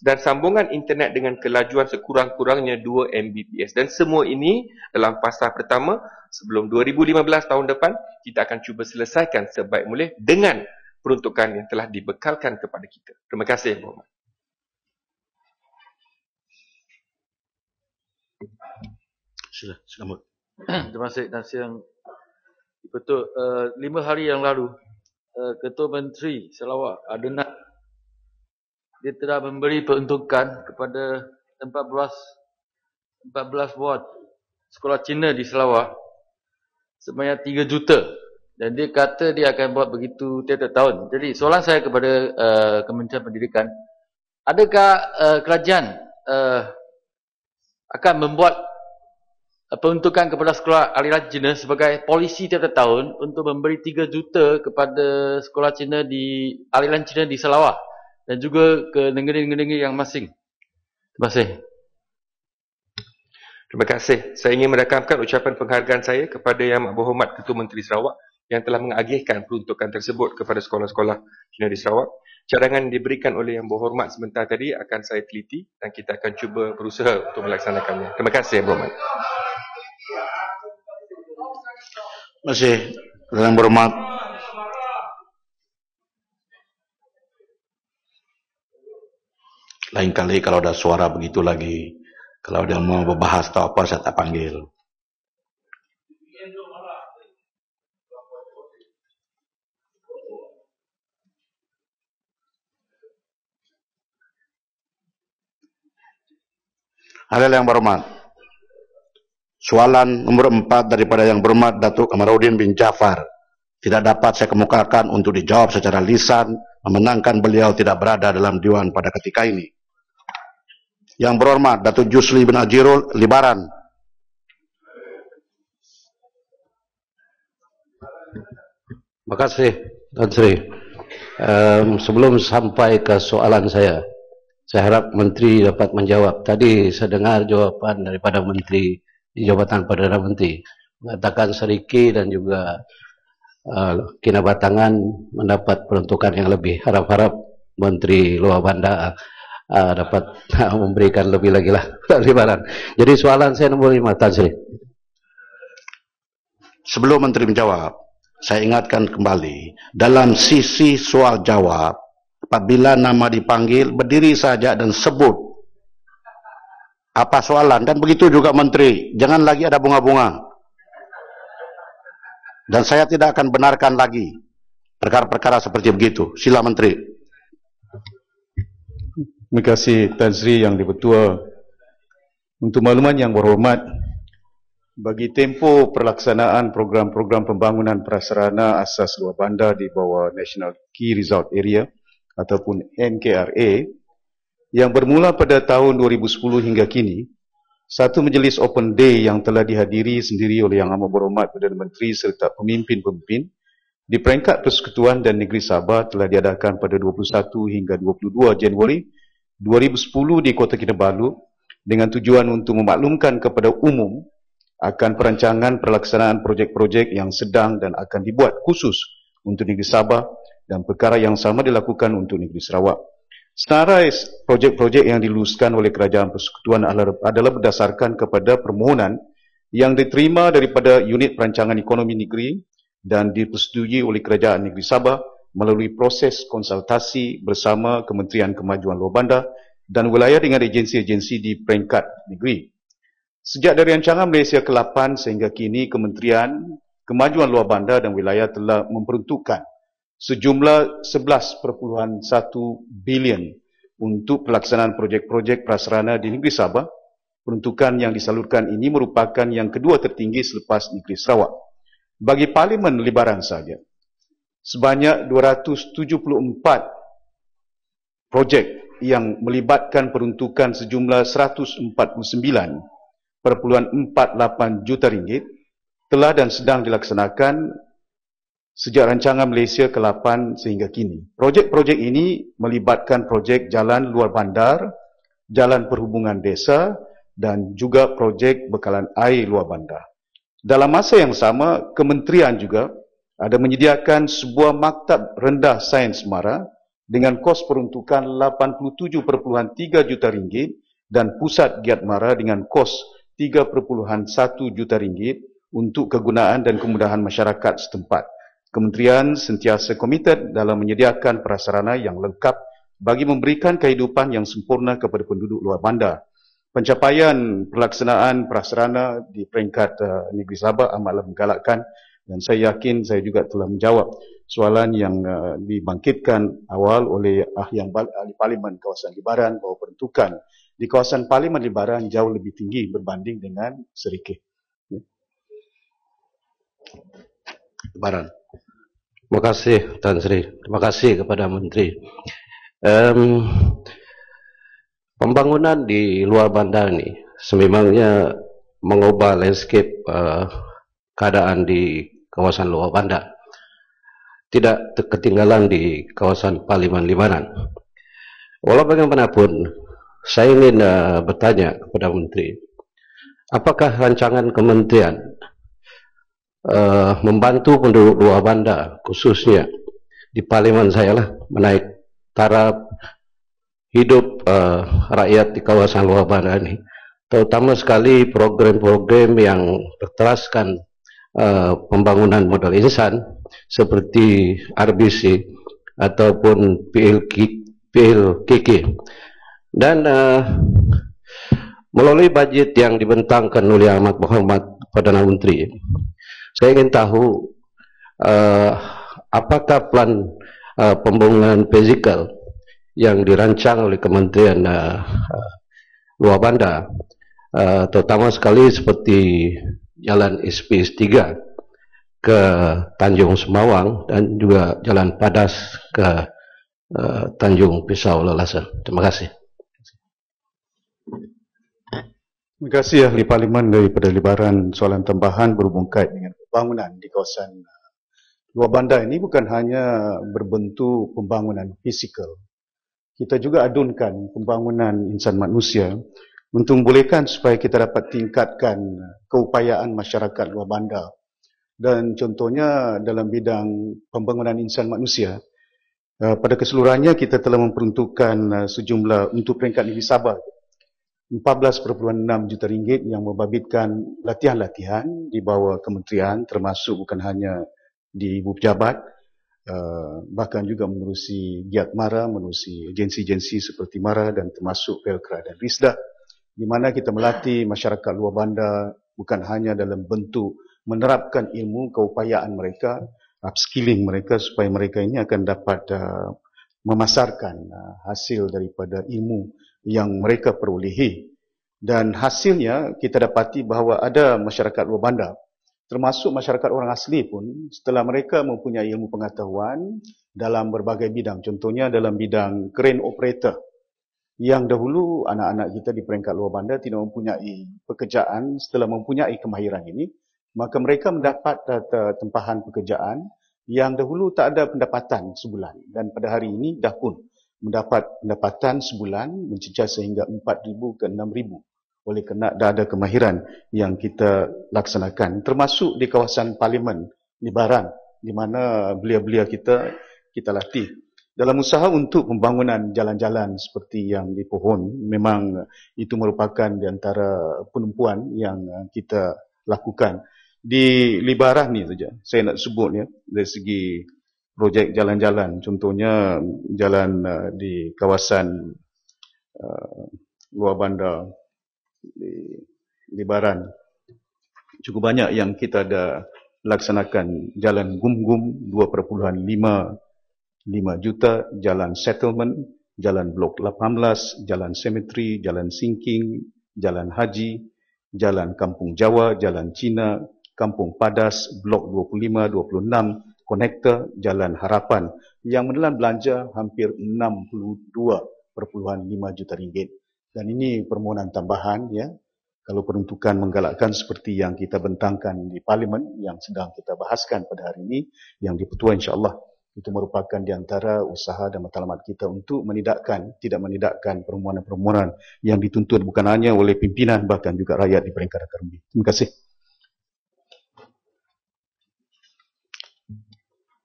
dan sambungan internet dengan kelajuan sekurang-kurangnya 2 Mbps. Dan semua ini dalam fasa pertama sebelum 2015 tahun depan kita akan cuba selesaikan sebaik boleh dengan peruntukan yang telah dibekalkan kepada kita. Terima kasih, Muhammad. Selamat. Terima kasih Tan Sri. Betul, 5 hari yang lalu Ketua Menteri Sarawak Adenat dia telah memberi peruntukan kepada 14 ward sekolah Cina di Sarawak sebanyak 3 juta, dan dia kata dia akan buat begitu tiap-tiap tahun. Jadi soalan saya kepada Kementerian Pendidikan, adakah kerajaan akan membuat peruntukan kepada sekolah aliran Cina sebagai polisi tiap tahun untuk memberi 3 juta kepada sekolah Cina di aliran Cina di Sarawak dan juga ke negeri-negeri yang masing. Terima kasih. Terima kasih. Saya ingin merakamkan ucapan penghargaan saya kepada Yang Berhormat Ketua Menteri Sarawak yang telah mengagihkan peruntukan tersebut kepada sekolah-sekolah Cina di Sarawak. Cadangan yang diberikan oleh Yang Berhormat sebentar tadi akan saya teliti dan kita akan cuba berusaha untuk melaksanakannya. Terima kasih Yang Berhormat. Terima kasih. Yang Berhormat. Lain kali kalau ada suara begitu lagi, kalau dia mau berbahas atau apa, saya tak panggil. Hadirin yang berhormat, soalan nomor 4 daripada Yang Berhormat Datuk Kamarudin bin Jaafar tidak dapat saya kemukakan untuk dijawab secara lisan, memenangkan beliau tidak berada dalam Dewan pada ketika ini. Yang Berhormat Datuk Jusli bin Ajirul Libaran. Terima kasih, Tan Sri. Sebelum sampai ke soalan saya harap Menteri dapat menjawab. Tadi saya dengar jawaban daripada Menteri di Jabatan Perdana Menteri mengatakan Seriki dan juga Kinabatangan mendapat peruntukan yang lebih. Harap-harap Menteri Luar Bandar dapat memberikan lebih lagi lah. Jadi soalan saya nombor 5, Tan Sri. Sebelum Menteri menjawab, saya ingatkan kembali, dalam sisi soal jawab, apabila nama dipanggil, berdiri saja dan sebut apa soalan. Dan begitu juga Menteri, jangan lagi ada bunga-bunga. Dan saya tidak akan benarkan lagi perkara-perkara seperti begitu. Sila Menteri. Terima kasih Tan Sri Yang Dipertua. Untuk makluman Yang Berhormat, bagi tempoh pelaksanaan program-program pembangunan prasarana asas luar bandar di bawah National Key Result Area ataupun NKRA yang bermula pada tahun 2010 hingga kini, satu majlis open day yang telah dihadiri sendiri oleh Yang Amat Berhormat Perdana Menteri serta pemimpin-pemimpin di peringkat Persekutuan dan Negeri Sabah telah diadakan pada 21 hingga 22 Januari 2010 di Kota Kinabalu dengan tujuan untuk memaklumkan kepada umum akan perancangan pelaksanaan projek-projek yang sedang dan akan dibuat khusus untuk Negeri Sabah dan perkara yang sama dilakukan untuk Negeri Sarawak. Senarai projek-projek yang diluluskan oleh Kerajaan Persekutuan adalah berdasarkan kepada permohonan yang diterima daripada Unit Perancangan Ekonomi Negeri dan dipersetujui oleh Kerajaan Negeri Sabah melalui proses konsultasi bersama Kementerian Kemajuan Luar Bandar dan wilayah dengan agensi-agensi di peringkat negeri. Sejak dari rancangan Malaysia ke-8 sehingga kini, Kementerian Kemajuan Luar Bandar dan wilayah telah memperuntukkan sejumlah 11.1 bilion untuk pelaksanaan projek-projek prasarana di negeri Sabah. Peruntukan yang disalurkan ini merupakan yang kedua tertinggi selepas negeri Sarawak. Bagi Parlimen Libaran saja, sebanyak 274 projek yang melibatkan peruntukan sejumlah 149.48 juta ringgit telah dan sedang dilaksanakan sejak rancangan Malaysia ke-8 sehingga kini. Projek-projek ini melibatkan projek jalan luar bandar, jalan perhubungan desa dan juga projek bekalan air luar bandar. Dalam masa yang sama, kementerian juga ada menyediakan sebuah maktab rendah sains Mara dengan kos peruntukan 87.3 juta ringgit dan pusat giat Mara dengan kos 3.1 juta ringgit untuk kegunaan dan kemudahan masyarakat setempat. Kementerian sentiasa komited dalam menyediakan prasarana yang lengkap bagi memberikan kehidupan yang sempurna kepada penduduk luar bandar. Pencapaian pelaksanaan prasarana di peringkat Negeri Sabah amatlah menggalakkan dan saya yakin saya juga telah menjawab soalan yang dibangkitkan awal oleh ahli Parlimen kawasan Libaran bahawa peruntukan di kawasan Parlimen Libaran jauh lebih tinggi berbanding dengan Serikih. Libaran. Terima kasih Tan Sri. Terima kasih kepada Menteri. Pembangunan di luar bandar ini sememangnya mengubah landscape keadaan di kawasan Luar Banda. Tidak ketinggalan di kawasan Parlimen Libaran. Walau bagaimanapun, saya ingin bertanya kepada Menteri, apakah rancangan kementerian membantu penduduk Luar Banda, khususnya di Parlimen saya lah, menaik taraf hidup rakyat di kawasan Luar Banda ini, terutama sekali program-program yang berteraskan pembangunan modal insan seperti RBC ataupun PLKK, dan melalui budget yang dibentangkan oleh Amat Berhormat Perdana Menteri, saya ingin tahu apakah plan pembangunan fizikal yang dirancang oleh Kementerian Luar Banda, terutama sekali seperti Jalan SPS 3 ke Tanjung Semawang dan juga Jalan Padas ke Tanjung Pisau Lelasan. Terima kasih. Terima kasih Ahli Parlimen daripada Libaran. Soalan tambahan berhubung kait dengan pembangunan di kawasan Luar Banda ini bukan hanya berbentuk pembangunan fisikal. Kita juga adunkan pembangunan insan manusia untuk membolehkan supaya kita dapat tingkatkan keupayaan masyarakat Luar Banda. Dan contohnya dalam bidang pembangunan insan manusia, pada keseluruhannya kita telah memperuntukkan sejumlah untuk peringkat negeri Sabah 14.6 juta ringgit yang membabitkan latihan-latihan di bawah kementerian, termasuk bukan hanya di ibu pejabat, bahkan juga menerusi Giat Mara, menerusi agensi-agensi seperti Mara dan termasuk Pelkra dan Risda, di mana kita melatih masyarakat Luar Banda bukan hanya dalam bentuk menerapkan ilmu keupayaan mereka, upskilling mereka supaya mereka ini akan dapat memasarkan hasil daripada ilmu yang mereka perolehi. Dan hasilnya kita dapati bahawa ada masyarakat Luar Banda, termasuk masyarakat orang asli pun, setelah mereka mempunyai ilmu pengetahuan dalam berbagai bidang, contohnya dalam bidang crane operator, yang dahulu anak-anak kita di peringkat Luar Banda tidak mempunyai pekerjaan. Setelah mempunyai kemahiran ini, maka mereka mendapat tempahan pekerjaan yang dahulu tak ada pendapatan sebulan, dan pada hari ini dah pun mendapat pendapatan sebulan mencecah sehingga 4,000 ke 6,000 oleh kerana dah ada kemahiran yang kita laksanakan, termasuk di kawasan Parlimen Libaran, di mana belia-belia kita latih dalam usaha untuk pembangunan jalan-jalan seperti yang dipohon. Memang itu merupakan di antara penumpuan yang kita lakukan di Libaran ni saja. Saya nak sebut ya, dari segi projek jalan-jalan, contohnya jalan di kawasan Luar Banda di Libaran, cukup banyak yang kita ada laksanakan. Jalan Gum-Gum 2.5 juta, jalan settlement, jalan blok 18, jalan cemetery, jalan sinking, jalan haji, jalan Kampung Jawa, jalan Cina, Kampung Padas, blok 25, 26, konektor, jalan Harapan, yang menelan belanja hampir 62.5 juta ringgit. Dan ini permohonan tambahan ya, kalau peruntukan menggalakkan seperti yang kita bentangkan di Parlimen yang sedang kita bahaskan pada hari ini, yang dipertua insya-Allah. Itu merupakan di antara usaha dan matlamat kita untuk tidak menidakkan permohonan-permohonan yang dituntut bukan hanya oleh pimpinan, bahkan juga rakyat di peringkat akar umbi. Terima kasih.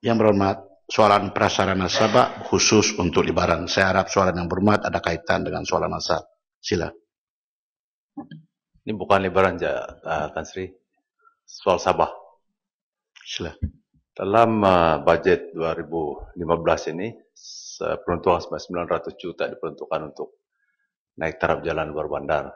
Yang berhormat, soalan prasarana sabak khusus untuk Libaran. Saya harap soalan yang berhormat ada kaitan dengan soalan asal. Sila. Ini bukan Libaran, Tan Sri. Soal Sabah. Sila. Dalam bajet 2015 ini, peruntukan 900 juta diperuntukkan untuk naik taraf jalan luar bandar.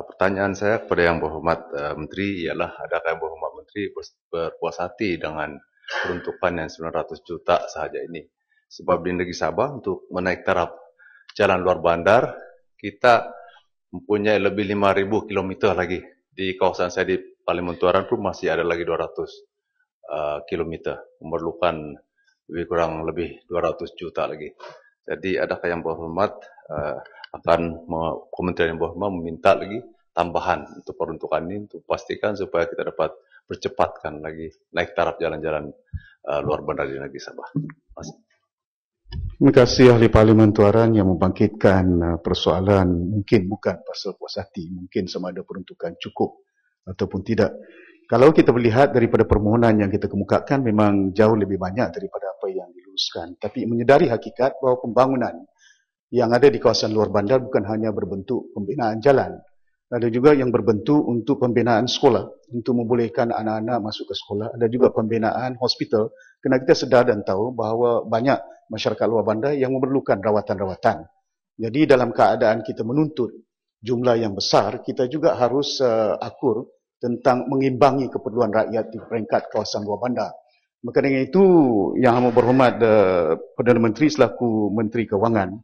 Pertanyaan saya kepada Yang Berhormat Menteri ialah, adakah Yang Berhormat Menteri berpuas hati dengan peruntukan yang 900 juta sahaja ini? Sebab di negeri Sabah untuk menaik taraf jalan luar bandar, kita mempunyai lebih 5,000 kilometer lagi. Di kawasan saya di Parlimen Tuaran pun masih ada lagi 200 kilometer. Memerlukan lebih 200 juta lagi. Jadi adakah Yang Berhormat Kementerian Yang Berhormat meminta lagi tambahan untuk peruntukan ini untuk pastikan supaya kita dapat percepatkan lagi naik taraf jalan-jalan luar bandar di negeri Sabah. Terima kasih. Terima kasih Ahli Parlimen Tuaran yang membangkitkan persoalan mungkin bukan pasal puas hati, mungkin sama ada peruntukan cukup ataupun tidak. Kalau kita melihat daripada permohonan yang kita kemukakan memang jauh lebih banyak daripada apa yang diluluskan. Tapi menyedari hakikat bahawa pembangunan yang ada di kawasan luar bandar bukan hanya berbentuk pembinaan jalan. Ada juga yang berbentuk untuk pembinaan sekolah, untuk membolehkan anak-anak masuk ke sekolah. Ada juga pembinaan hospital, kerana kita sedar dan tahu bahawa banyak masyarakat luar bandar yang memerlukan rawatan-rawatan. Jadi dalam keadaan kita menuntut jumlah yang besar, kita juga harus akur tentang mengimbangi keperluan rakyat di peringkat kawasan luar bandar. Maka dengan itu, Yang Amat Berhormat Perdana Menteri selaku Menteri Kewangan,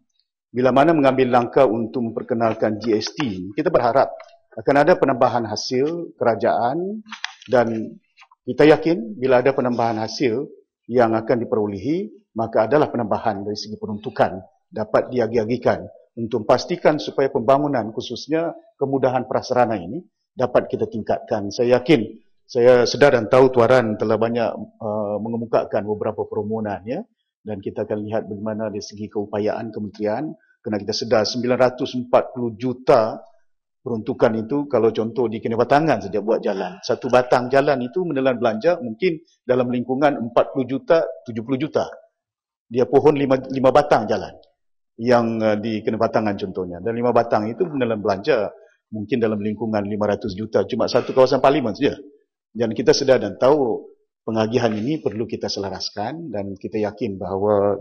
bila mana mengambil langkah untuk memperkenalkan GST, kita berharap akan ada penambahan hasil kerajaan dan kita yakin bila ada penambahan hasil yang akan diperolehi, maka adalah penambahan dari segi peruntukan dapat diagi-agikan untuk memastikan supaya pembangunan khususnya kemudahan prasarana ini dapat kita tingkatkan. Saya yakin, saya sedar dan tahu Tuaran telah banyak mengemukakan beberapa permohonan ya, dan kita akan lihat bagaimana dari segi keupayaan kementerian, kerana kita sedar 940 juta peruntukan itu kalau contoh di Kenebatangan saja buat jalan. Satu batang jalan itu menelan belanja mungkin dalam lingkungan 40 juta, 70 juta. Dia pohon 5 batang jalan yang di Kenebatangan contohnya. Dan 5 batang itu menelan belanja mungkin dalam lingkungan 500 juta. Cuma satu kawasan parlimen saja. Dan kita sedar dan tahu pengagihan ini perlu kita selaraskan dan kita yakin bahawa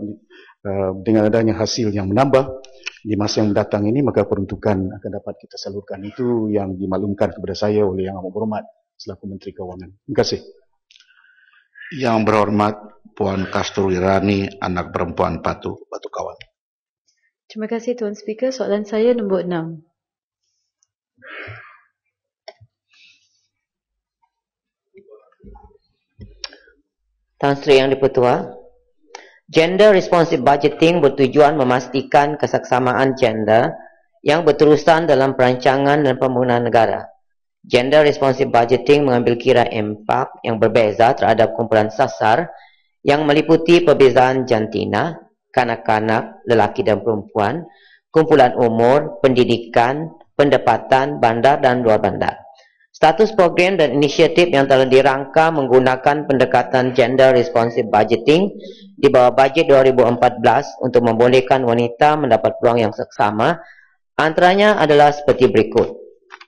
dengan adanya hasil yang menambah di masa yang mendatang ini, maka peruntukan akan dapat kita salurkan. Itu yang dimaklumkan kepada saya oleh Yang Amat Berhormat selaku Menteri Kewangan. Terima kasih. Yang berhormat Puan Kasturi Rani, anak perempuan Batu Kawan. Terima kasih Tuan Speaker. Soalan saya nombor 6. Tan Sri Yang Dipertua, Gender Responsive Budgeting bertujuan memastikan kesaksamaan gender yang berterusan dalam perancangan dan pembangunan negara. Gender Responsive Budgeting mengambil kira impak yang berbeza terhadap kumpulan sasar yang meliputi perbezaan jantina, kanak-kanak, lelaki dan perempuan, kumpulan umur, pendidikan, pendapatan, bandar dan luar bandar. Status program dan inisiatif yang telah dirangka menggunakan pendekatan Gender Responsive Budgeting di bawah bajet 2014 untuk membolehkan wanita mendapat peluang yang seksama, antaranya adalah seperti berikut.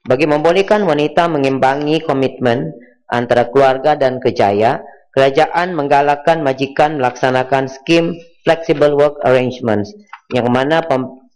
Bagi membolehkan wanita mengimbangi komitmen antara keluarga dan kerjaya, kerajaan menggalakkan majikan melaksanakan skim Flexible Work Arrangements yang mana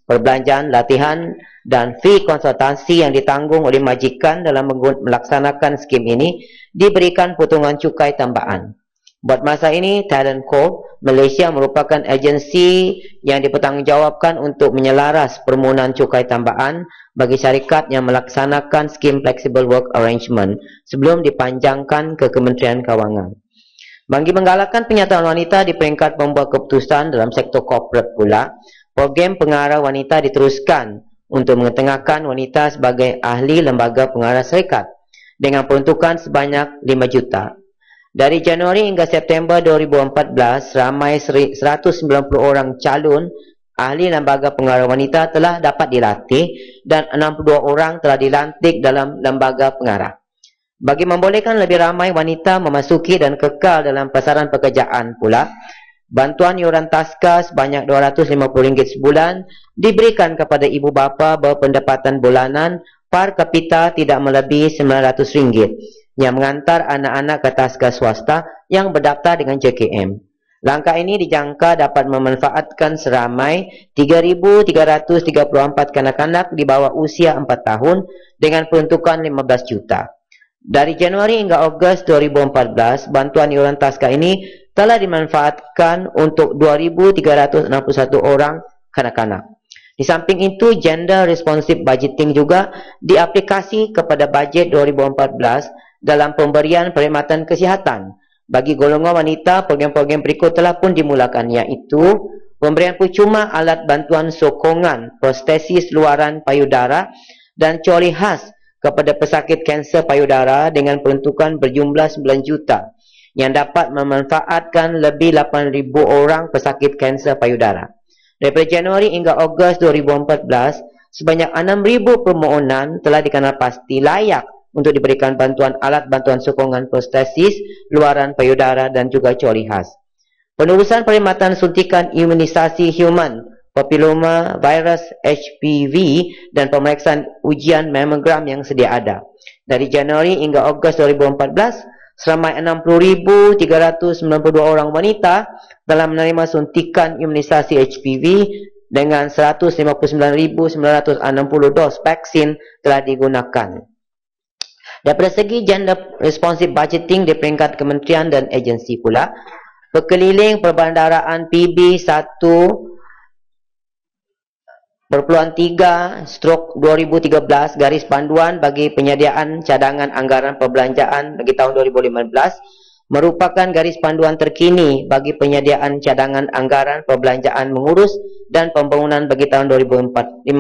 perbelanjaan, latihan dan fee konsultasi yang ditanggung oleh majikan dalam melaksanakan skim ini diberikan potongan cukai tambahan. Buat masa ini, Talent Co. Malaysia merupakan agensi yang dipertanggungjawabkan untuk menyelaras permohonan cukai tambahan bagi syarikat yang melaksanakan skim Flexible Work Arrangement sebelum dipanjangkan ke Kementerian Kewangan. Bagi menggalakkan penyataan wanita di peringkat pembuat keputusan dalam sektor korporat pula, program pengarah wanita diteruskan untuk mengetengahkan wanita sebagai ahli lembaga pengarah syarikat dengan peruntukan sebanyak 5 juta. Dari Januari hingga September 2014, ramai 190 orang calon ahli lembaga pengarah wanita telah dapat dilatih dan 62 orang telah dilantik dalam lembaga pengarah. Bagi membolehkan lebih ramai wanita memasuki dan kekal dalam pasaran pekerjaan pula, bantuan yuran taska sebanyak RM250 sebulan diberikan kepada ibu bapa berpendapatan bulanan par kapita tidak melebihi RM900 yang mengantar anak-anak ke taska swasta yang berdaftar dengan JKM. Langkah ini dijangka dapat memanfaatkan seramai 3,334 kanak-kanak di bawah usia 4 tahun dengan peruntukan 15 juta. Dari Januari hingga Ogos 2014, bantuan yuran taska ini telah dimanfaatkan untuk 2,361 orang kanak-kanak. Di samping itu, Gender Responsive Budgeting juga diaplikasi kepada bajet 2014 dalam pemberian perkhidmatan kesihatan. Bagi golongan wanita, program-program berikut telah pun dimulakan, iaitu pemberian percuma alat bantuan sokongan prostesis luaran payudara dan coli khas kepada pesakit kanser payudara dengan peruntukan berjumlah 9 juta yang dapat memanfaatkan lebih 8,000 orang pesakit kanser payudara. Daripada Januari hingga Ogos 2014, sebanyak 6,000 permohonan telah dikenal pasti layak untuk diberikan bantuan alat bantuan sokongan prostesis, luaran payudara dan juga coli khas. Penerusan perkhidmatan suntikan imunisasi human papilloma virus HPV dan pemeriksaan ujian mamogram yang sedia ada. Dari Januari hingga Ogos 2014, seramai 60,392 orang wanita telah menerima suntikan imunisasi HPV dengan 159,960 dos vaksin telah digunakan. Daripada segi gender responsive budgeting di peringkat kementerian dan agensi pula, Pekeliling Perbandaraan PB 1/3/2013 garis panduan bagi penyediaan cadangan anggaran perbelanjaan bagi tahun 2015 merupakan garis panduan terkini bagi penyediaan cadangan anggaran perbelanjaan mengurus dan pembangunan bagi tahun 2015.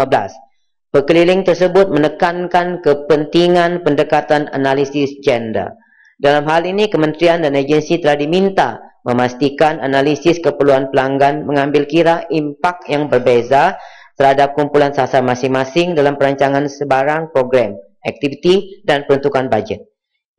Pekeliling tersebut menekankan kepentingan pendekatan analisis gender. Dalam hal ini, kementerian dan agensi telah diminta memastikan analisis keperluan pelanggan mengambil kira impak yang berbeza terhadap kumpulan sasar masing-masing dalam perancangan sebarang program, aktiviti dan peruntukan bajet.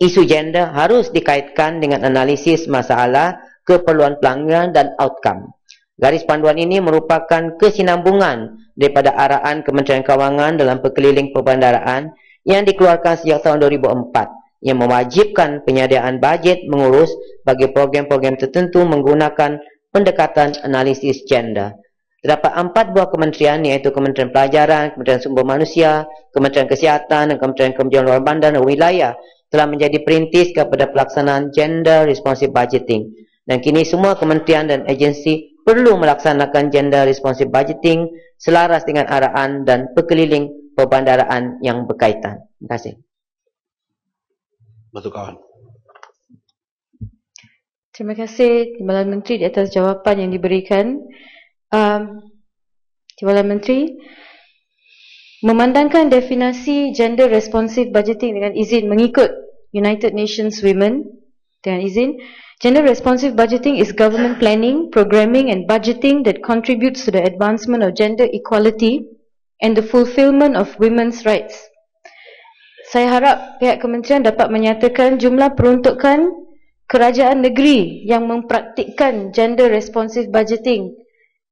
Isu gender harus dikaitkan dengan analisis masalah, keperluan pelanggan dan outcome. Garis panduan ini merupakan kesinambungan daripada arahan Kementerian Kewangan dalam Pekeliling Perbandaraan yang dikeluarkan sejak tahun 2004 yang mewajibkan penyediaan bajet mengurus bagi program-program tertentu menggunakan pendekatan analisis gender. Terdapat 4 buah kementerian iaitu Kementerian Pelajaran, Kementerian Sumber Manusia, Kementerian Kesihatan dan Kementerian Kemajuan Luar Bandar dan Wilayah telah menjadi perintis kepada pelaksanaan gender responsive budgeting. Dan kini semua kementerian dan agensi perlu melaksanakan gender responsive budgeting selaras dengan arahan dan pekeliling perbandaraan yang berkaitan. Terima kasih. Betul kawan. Terima kasih Timbalan Menteri di atas jawapan yang diberikan. Timbalan Menteri, memandangkan definisi gender responsive budgeting dengan izin mengikut United Nations Women, dengan izin, gender responsive budgeting is government planning, programming and budgeting that contributes to the advancement of gender equality and the fulfillment of women's rights. Saya harap pihak kementerian dapat menyatakan jumlah peruntukan kerajaan negeri yang mempraktikkan gender responsive budgeting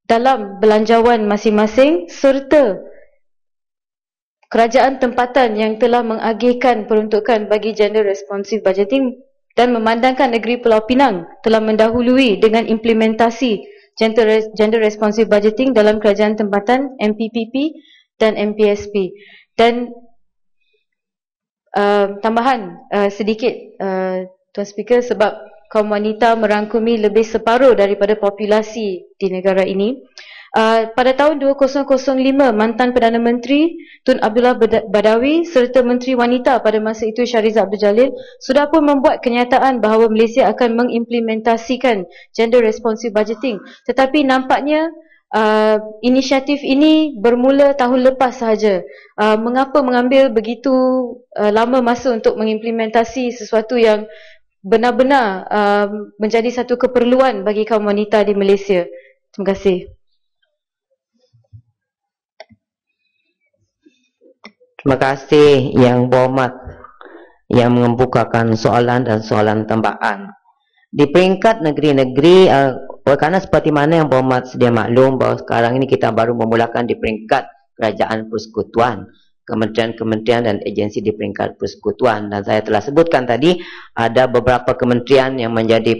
dalam belanjawan masing-masing serta kerajaan tempatan yang telah mengagihkan peruntukan bagi gender responsive budgeting dan memandangkan negeri Pulau Pinang telah mendahului dengan implementasi gender responsive budgeting dalam kerajaan tempatan MPPP dan MPSP. Dan tambahan sedikit Tuan Speaker, sebab kaum wanita merangkumi lebih separuh daripada populasi di negara ini. Pada tahun 2005, mantan Perdana Menteri Tun Abdullah Badawi serta Menteri Wanita pada masa itu Shahriza Abdul Jalil sudah pun membuat kenyataan bahawa Malaysia akan mengimplementasikan gender responsive budgeting. Tetapi nampaknya inisiatif ini bermula tahun lepas sahaja. Mengapa mengambil begitu lama masa untuk mengimplementasi sesuatu yang benar-benar menjadi satu keperluan bagi kaum wanita di Malaysia? Terima kasih. Terima kasih Yang Berhormat yang mengemukakan soalan dan soalan tambahan. Di peringkat negeri-negeri, kerana seperti mana Yang Berhormat sedia maklum bahawa sekarang ini kita baru memulakan di peringkat kerajaan persekutuan, kementerian-kementerian dan agensi di peringkat persekutuan. Dan saya telah sebutkan tadi ada beberapa kementerian yang menjadi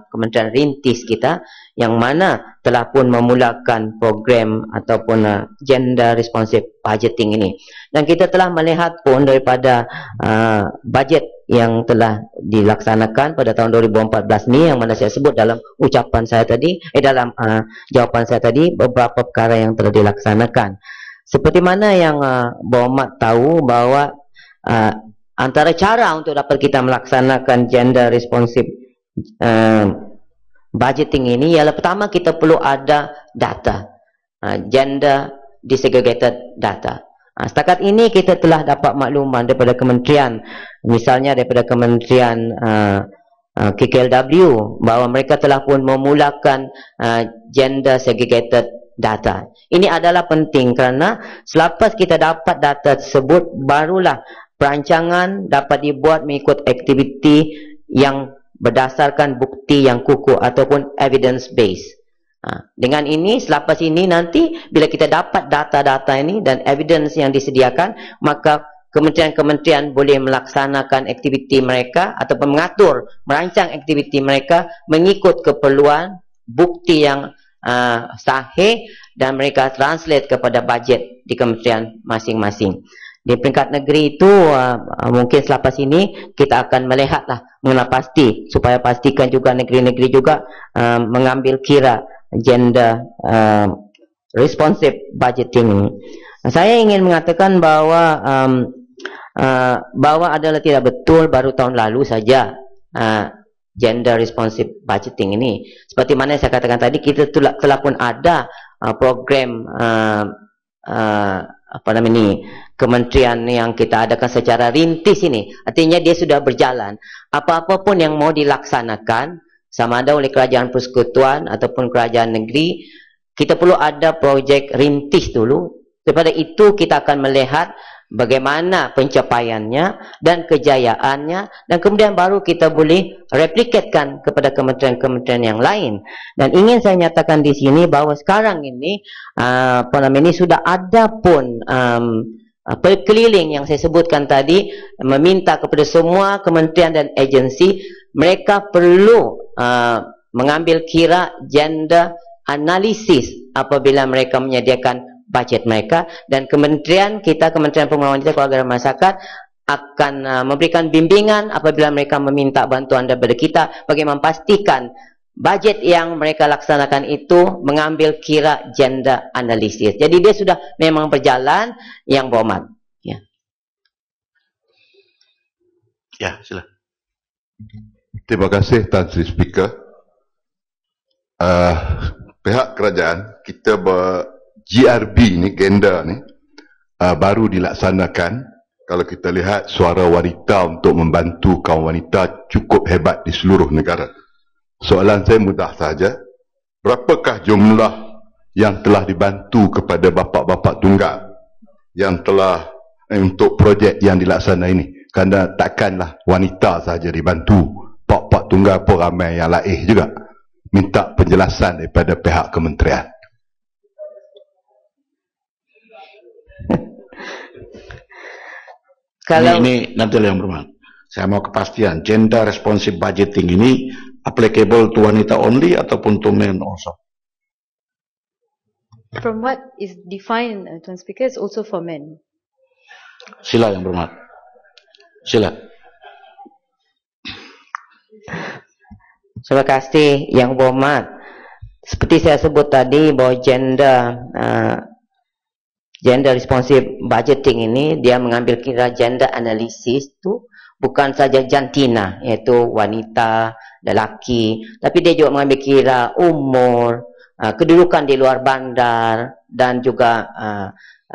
kementerian rintis kita yang mana telah pun memulakan program ataupun gender responsive budgeting ini. Dan kita telah melihat pun daripada bajet yang telah dilaksanakan pada tahun 2014 ni yang mana saya sebut dalam ucapan saya tadi, dalam jawapan saya tadi, beberapa perkara yang telah dilaksanakan. Seperti mana yang Berhormat tahu bahawa antara cara untuk dapat kita melaksanakan gender responsive budgeting ini ialah pertama kita perlu ada data, gender disaggregated data. Setakat ini kita telah dapat makluman daripada kementerian, misalnya daripada kementerian KKLW, bahawa mereka telah pun memulakan gender segregated data. Ini adalah penting kerana selepas kita dapat data tersebut, barulah perancangan dapat dibuat mengikut aktiviti yang berdasarkan bukti yang kukuh ataupun evidence based. Dengan ini, selepas ini nanti bila kita dapat data-data ini dan evidence yang disediakan, maka kementerian-kementerian boleh melaksanakan aktiviti mereka ataupun mengatur, merancang aktiviti mereka mengikut keperluan bukti yang sahih dan mereka translate kepada bajet di kementerian masing-masing. Di peringkat negeri itu mungkin selepas ini kita akan melihatlah mengenai pasti, supaya pastikan juga negeri-negeri juga mengambil kira gender responsive budgeting. Saya ingin mengatakan bahawa adalah tidak betul baru tahun lalu saja gender responsive budgeting ini. Seperti mana saya katakan tadi, kita telah pun ada program kementerian yang kita adakan secara rintis ini. Artinya dia sudah berjalan. Apa-apa pun yang mau dilaksanakan, sama ada oleh kerajaan persekutuan ataupun kerajaan negeri, kita perlu ada projek rintis dulu. Daripada itu kita akan melihat bagaimana pencapaiannya dan kejayaannya, dan kemudian baru kita boleh replikatkan kepada kementerian-kementerian yang lain. Dan ingin saya nyatakan di sini bahawa sekarang ini sudah ada pun perkeliling yang saya sebutkan tadi, meminta kepada semua kementerian dan agensi, mereka perlu mengambil kira gender analisis apabila mereka menyediakan bajet mereka, dan kementerian kita, Kementerian Pembangunan Wanita, Keluarga dan Masyarakat akan memberikan bimbingan apabila mereka meminta bantuan daripada kita bagi memastikan bajet yang mereka laksanakan itu mengambil kira gender analisis. Jadi dia sudah memang berjalan, yang berhormat. Ya, sila. Terima kasih Tan Sri Speaker. Pihak kerajaan kita GRB ni, gender ni, baru dilaksanakan. Kalau kita lihat suara wanita untuk membantu kaum wanita cukup hebat di seluruh negara. Soalan saya mudah saja. Berapakah jumlah yang telah dibantu kepada bapa-bapa tunggal yang telah untuk projek yang dilaksana ini? Kerana takkanlah wanita saja dibantu. Pak-pak tunggal pun ramai yang lain juga. Minta penjelasan daripada pihak kementerian. Kalau ini nanti yang berhormat, saya mau kepastian gender responsive budgeting ini applicable to wanita only ataupun to men also? From what is defined, Tuan Speaker, is also for men. Sila yang berhormat. Sila. Terima kasih yang berhormat. Seperti saya sebut tadi bahawa gender responsive budgeting ini, dia mengambil kira gender analysis tu bukan saja jantina, iaitu wanita, lelaki, tapi dia juga mengambil kira umur, kedudukan di luar bandar, dan juga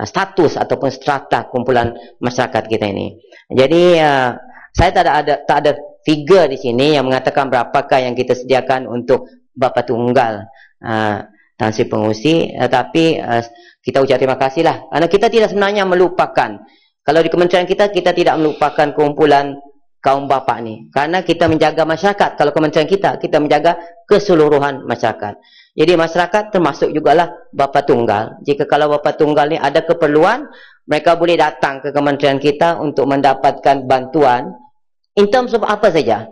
status ataupun strata kumpulan masyarakat kita ini. Jadi saya tak ada figure di sini yang mengatakan berapakah yang kita sediakan untuk bapa tunggal Tan Sri Pengerusi, tapi kita ucap terima kasihlah kerana kita tidak sebenarnya melupakan. Kalau di kementerian kita tidak melupakan kumpulan kaum bapa ni, kerana kita menjaga masyarakat. Kalau kementerian kita menjaga keseluruhan masyarakat. Jadi masyarakat termasuk jugalah bapa tunggal. Jika kalau bapa tunggal ni ada keperluan, mereka boleh datang ke kementerian kita untuk mendapatkan bantuan in terms of apa saja.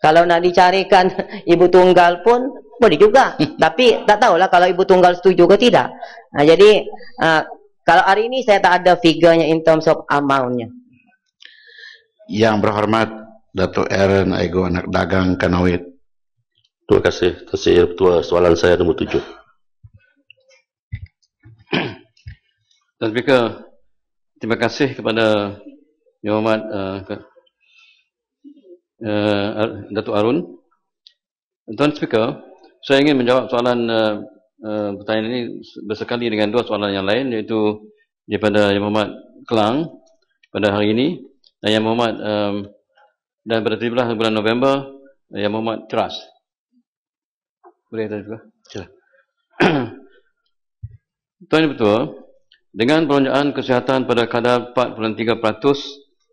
Kalau nak dicarikan ibu tunggal pun boleh juga. Tapi tak tahulah kalau ibu tunggal setuju ke tidak. Jadi kalau hari ini saya tak ada figurnya in terms of amountnya. Yang berhormat Dato' Aaron Aigo, anak dagang Kanawit. Terima kasih. Terima kasih Ketua. Soalan saya nombor 7. Tuan Speaker, terima kasih kepada Yang Hormat Dato' Arun. Tuan Speaker, saya ingin menjawab soalan pertanyaan ini bersekali dengan dua soalan yang lain, iaitu daripada Yang Berhormat Kelang pada hari ini, dan Yang Berhormat dan pada 17 bulan November Yang Berhormat Teras. Boleh tadi juga? Sila. Tuan Yang Bertuah, dengan pelonjakan kesihatan pada kadar 4.3%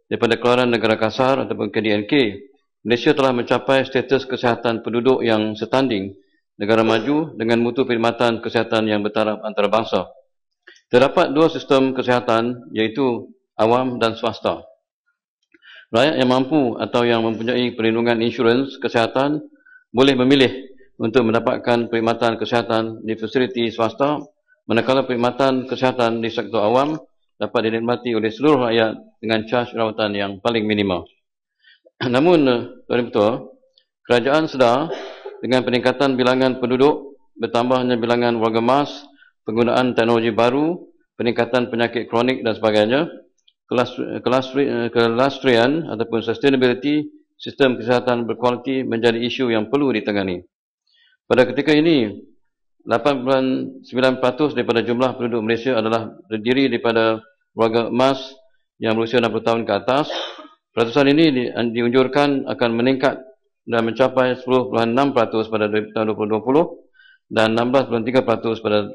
daripada keluaran negara kasar ataupun KDNK, Malaysia telah mencapai status kesihatan penduduk yang setanding negara maju dengan mutu perkhidmatan kesihatan yang bertaraf antarabangsa. Terdapat dua sistem kesihatan, iaitu awam dan swasta. Rakyat yang mampu atau yang mempunyai perlindungan insurans kesihatan boleh memilih untuk mendapatkan perkhidmatan kesihatan di fasiliti swasta, manakala perkhidmatan kesihatan di sektor awam dapat dinikmati oleh seluruh rakyat dengan caj rawatan yang paling minimal. Namun, Tuan Ketua, kerajaan sedar dengan peningkatan bilangan penduduk, bertambahnya bilangan warga emas, penggunaan teknologi baru, peningkatan penyakit kronik dan sebagainya, kelastrian ataupun sustainability sistem kesihatan berkualiti menjadi isu yang perlu ditangani. Pada ketika ini, 8.9% daripada jumlah penduduk Malaysia adalah terdiri daripada warga emas yang berusia 60 tahun ke atas. Peratusan ini diunjurkan akan meningkat dan mencapai 10.6% pada tahun 2020 dan 16.3% pada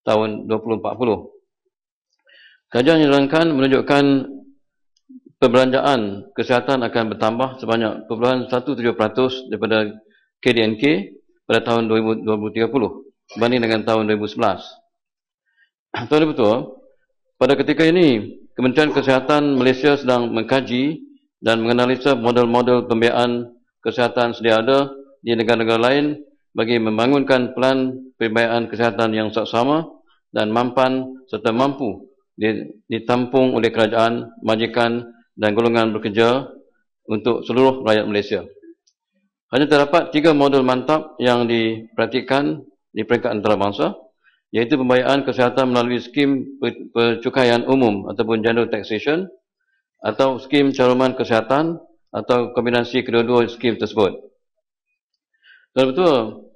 tahun 2040. Kajian yang dilakukan menunjukkan perbelanjaan kesihatan akan bertambah sebanyak 0.17% daripada KDNK pada tahun 2030 berbanding dengan tahun 2011. Tuan Ketua, pada ketika ini, Kementerian Kesihatan Malaysia sedang mengkaji dan menganalisa model-model pembiayaan kesihatan sedia ada di negara-negara lain bagi membangunkan pelan pembiayaan kesihatan yang saksama dan mampan serta mampu ditampung oleh kerajaan, majikan dan golongan bekerja untuk seluruh rakyat Malaysia. Hanya terdapat 3 model mantap yang dipraktikkan di peringkat antarabangsa, iaitu pembiayaan kesihatan melalui skim percukaian umum ataupun general taxation, atau skim caruman kesihatan, atau kombinasi kedua-dua skim tersebut. Dan betul,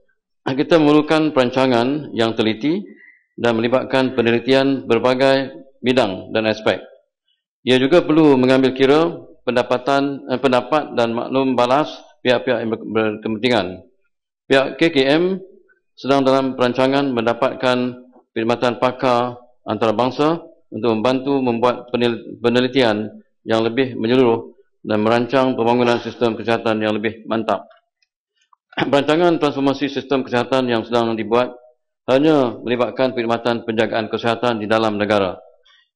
kita memerlukan perancangan yang teliti dan melibatkan penelitian berbagai bidang dan aspek. Ia juga perlu mengambil kira pendapat dan maklum balas pihak-pihak yang berkepentingan. Pihak KKM sedang dalam perancangan mendapatkan perkhidmatan pakar antarabangsa untuk membantu membuat penelitian yang lebih menyeluruh dan merancang pembangunan sistem kesihatan yang lebih mantap. Perancangan transformasi sistem kesihatan yang sedang dibuat hanya melibatkan perkhidmatan penjagaan kesihatan di dalam negara.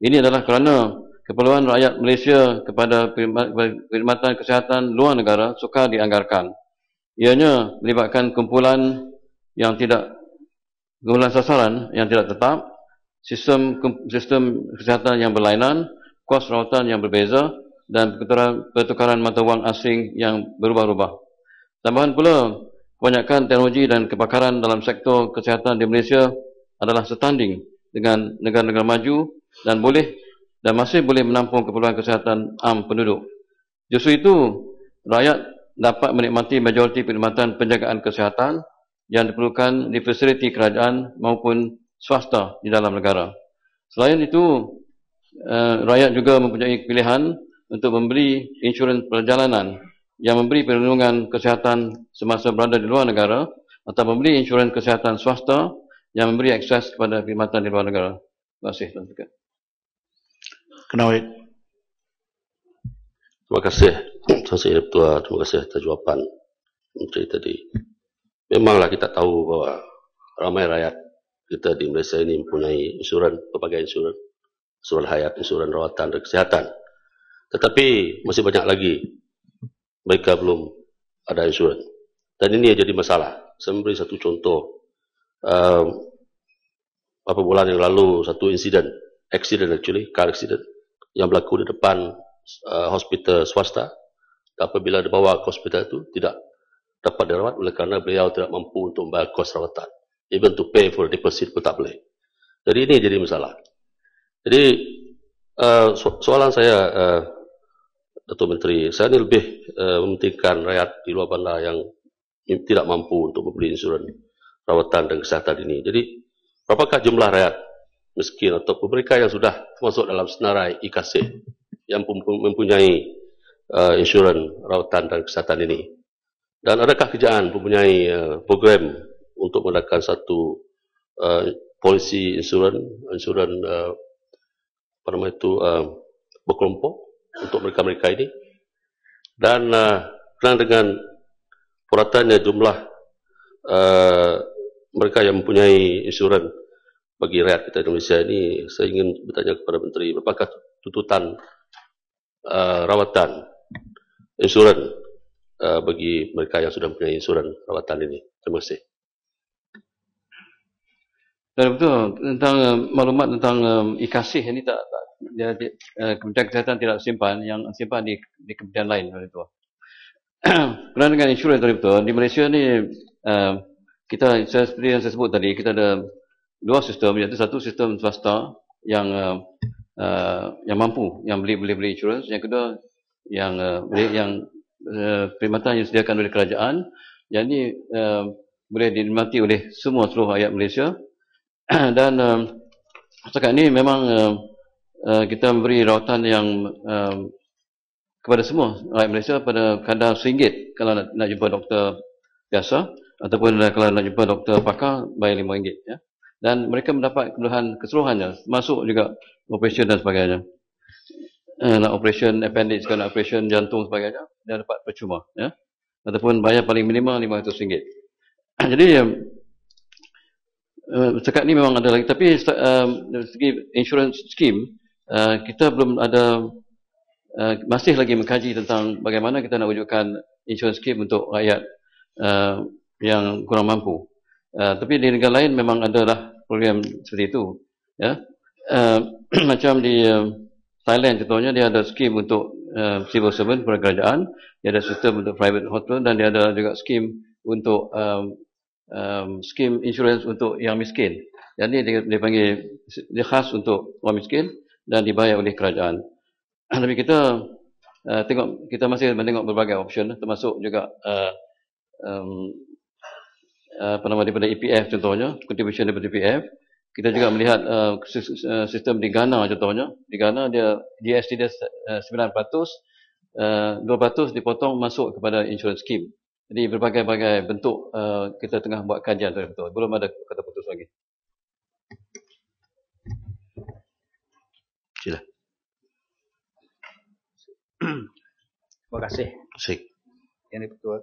Ini adalah kerana keperluan rakyat Malaysia kepada perkhidmatan kesihatan luar negara sukar dianggarkan. Ianya melibatkan kumpulan sasaran yang tidak tetap, sistem kesihatan yang berlainan, kos rawatan yang berbeza dan pertukaran mata wang asing yang berubah-ubah. Tambahan pula, kebanyakan teknologi dan kepakaran dalam sektor kesihatan di Malaysia adalah setanding dengan negara-negara maju dan masih boleh menampung keperluan kesihatan am penduduk. Justru itu, rakyat dapat menikmati majoriti perkhidmatan penjagaan kesihatan yang diperlukan di fasiliti kerajaan maupun swasta di dalam negara. Selain itu, rakyat juga mempunyai pilihan untuk membeli insurans perjalanan yang memberi perlindungan kesihatan semasa berada di luar negara, atau membeli insurans kesihatan swasta yang memberi akses kepada perkhidmatan di luar negara. Terima kasih, Tuan Speaker. Kenawit. Terima kasih, Tuan Sri Ketua. Terima kasih atas jawapan Menteri tadi. Memanglah kita tahu bahawa ramai rakyat kita di Malaysia ini mempunyai insurans, berbagai insurans hayat, insurans rawatan dan kesihatan. Tetapi masih banyak lagi mereka belum ada insurans. Dan ini jadi masalah. Saya memberi satu contoh. Beberapa bulan yang lalu, satu car accident yang berlaku di depan hospital swasta. Apabila dibawa ke hospital itu, tidak dapat dirawat oleh kerana beliau tidak mampu untuk membayar kos rawatan. Even to pay for deposit pun tak boleh. Jadi ini jadi masalah. Jadi soalan saya, Datuk Menteri, saya ini lebih mementingkan rakyat di luar bandar yang tidak mampu untuk membeli insurans rawatan dan kesihatan ini. Jadi, berapakah jumlah rakyat miskin ataupun mereka yang sudah masuk dalam senarai IKASih yang mempunyai insurans rawatan dan kesihatan ini. Dan adakah kerajaan mempunyai program untuk mengadakan satu polisi insurans apa nama itu berkelompok untuk mereka-mereka ini? Dan kerana dengan peratannya jumlah mereka yang mempunyai insurans bagi rakyat kita Indonesia ini, saya ingin bertanya kepada Menteri, apakah tuntutan rawatan insurans bagi mereka yang sudah mempunyai insurans rawatan ini? Terima kasih. Dan betul tentang maklumat tentang IKASih ini Kementerian Kesihatan tidak simpan, yang simpan di kementerian lain. Betul. Kerana dengan insurans tadi betul, di Malaysia ni kita seperti yang saya sebut tadi, kita ada dua sistem, iaitu satu sistem swasta yang mampu, yang beli insurans, yang kedua yang perkhidmatan yang disediakan oleh kerajaan, yang ini boleh dinikmati oleh semua seluruh rakyat Malaysia. Dan setakat ini memang kita memberi rawatan yang kepada semua rakyat Malaysia pada kadar RM1 kalau nak jumpa doktor biasa, ataupun kalau nak jumpa doktor pakar bayar RM5 ya. Dan mereka mendapat keluhan keseluruhannya, masuk juga operasi dan sebagainya. Nak operasi appendix, nak operasi jantung sebagainya, dia dapat percuma ya. Ataupun bayar paling minimal RM500. Jadi setakat ni memang ada lagi, tapi dari segi insurance scheme kita belum ada, masih lagi mengkaji tentang bagaimana kita nak wujudkan insurance scheme untuk rakyat yang kurang mampu. Tapi di negara lain memang adalah program seperti itu ya. Macam di Thailand contohnya, dia ada scheme untuk civil servant kepada kerajaan, dia ada sistem untuk private hospital, dan dia ada juga scheme untuk scheme insurance untuk yang miskin. Jadi dia panggil, dia khas untuk orang miskin dan dibayar oleh kerajaan. Tapi kita tengok, kita masih menengok berbagai option, termasuk juga apa nama daripada EPF contohnya, contribution daripada EPF. Kita juga melihat sistem di Ghana contohnya. Di Ghana dia GST dia 9%, 2% dipotong masuk kepada insurance scheme. Jadi berbagai-bagai bentuk kita tengah buat kajian betul. Belum ada kata putus lagi. Sila. Terima kasih. Yang betul.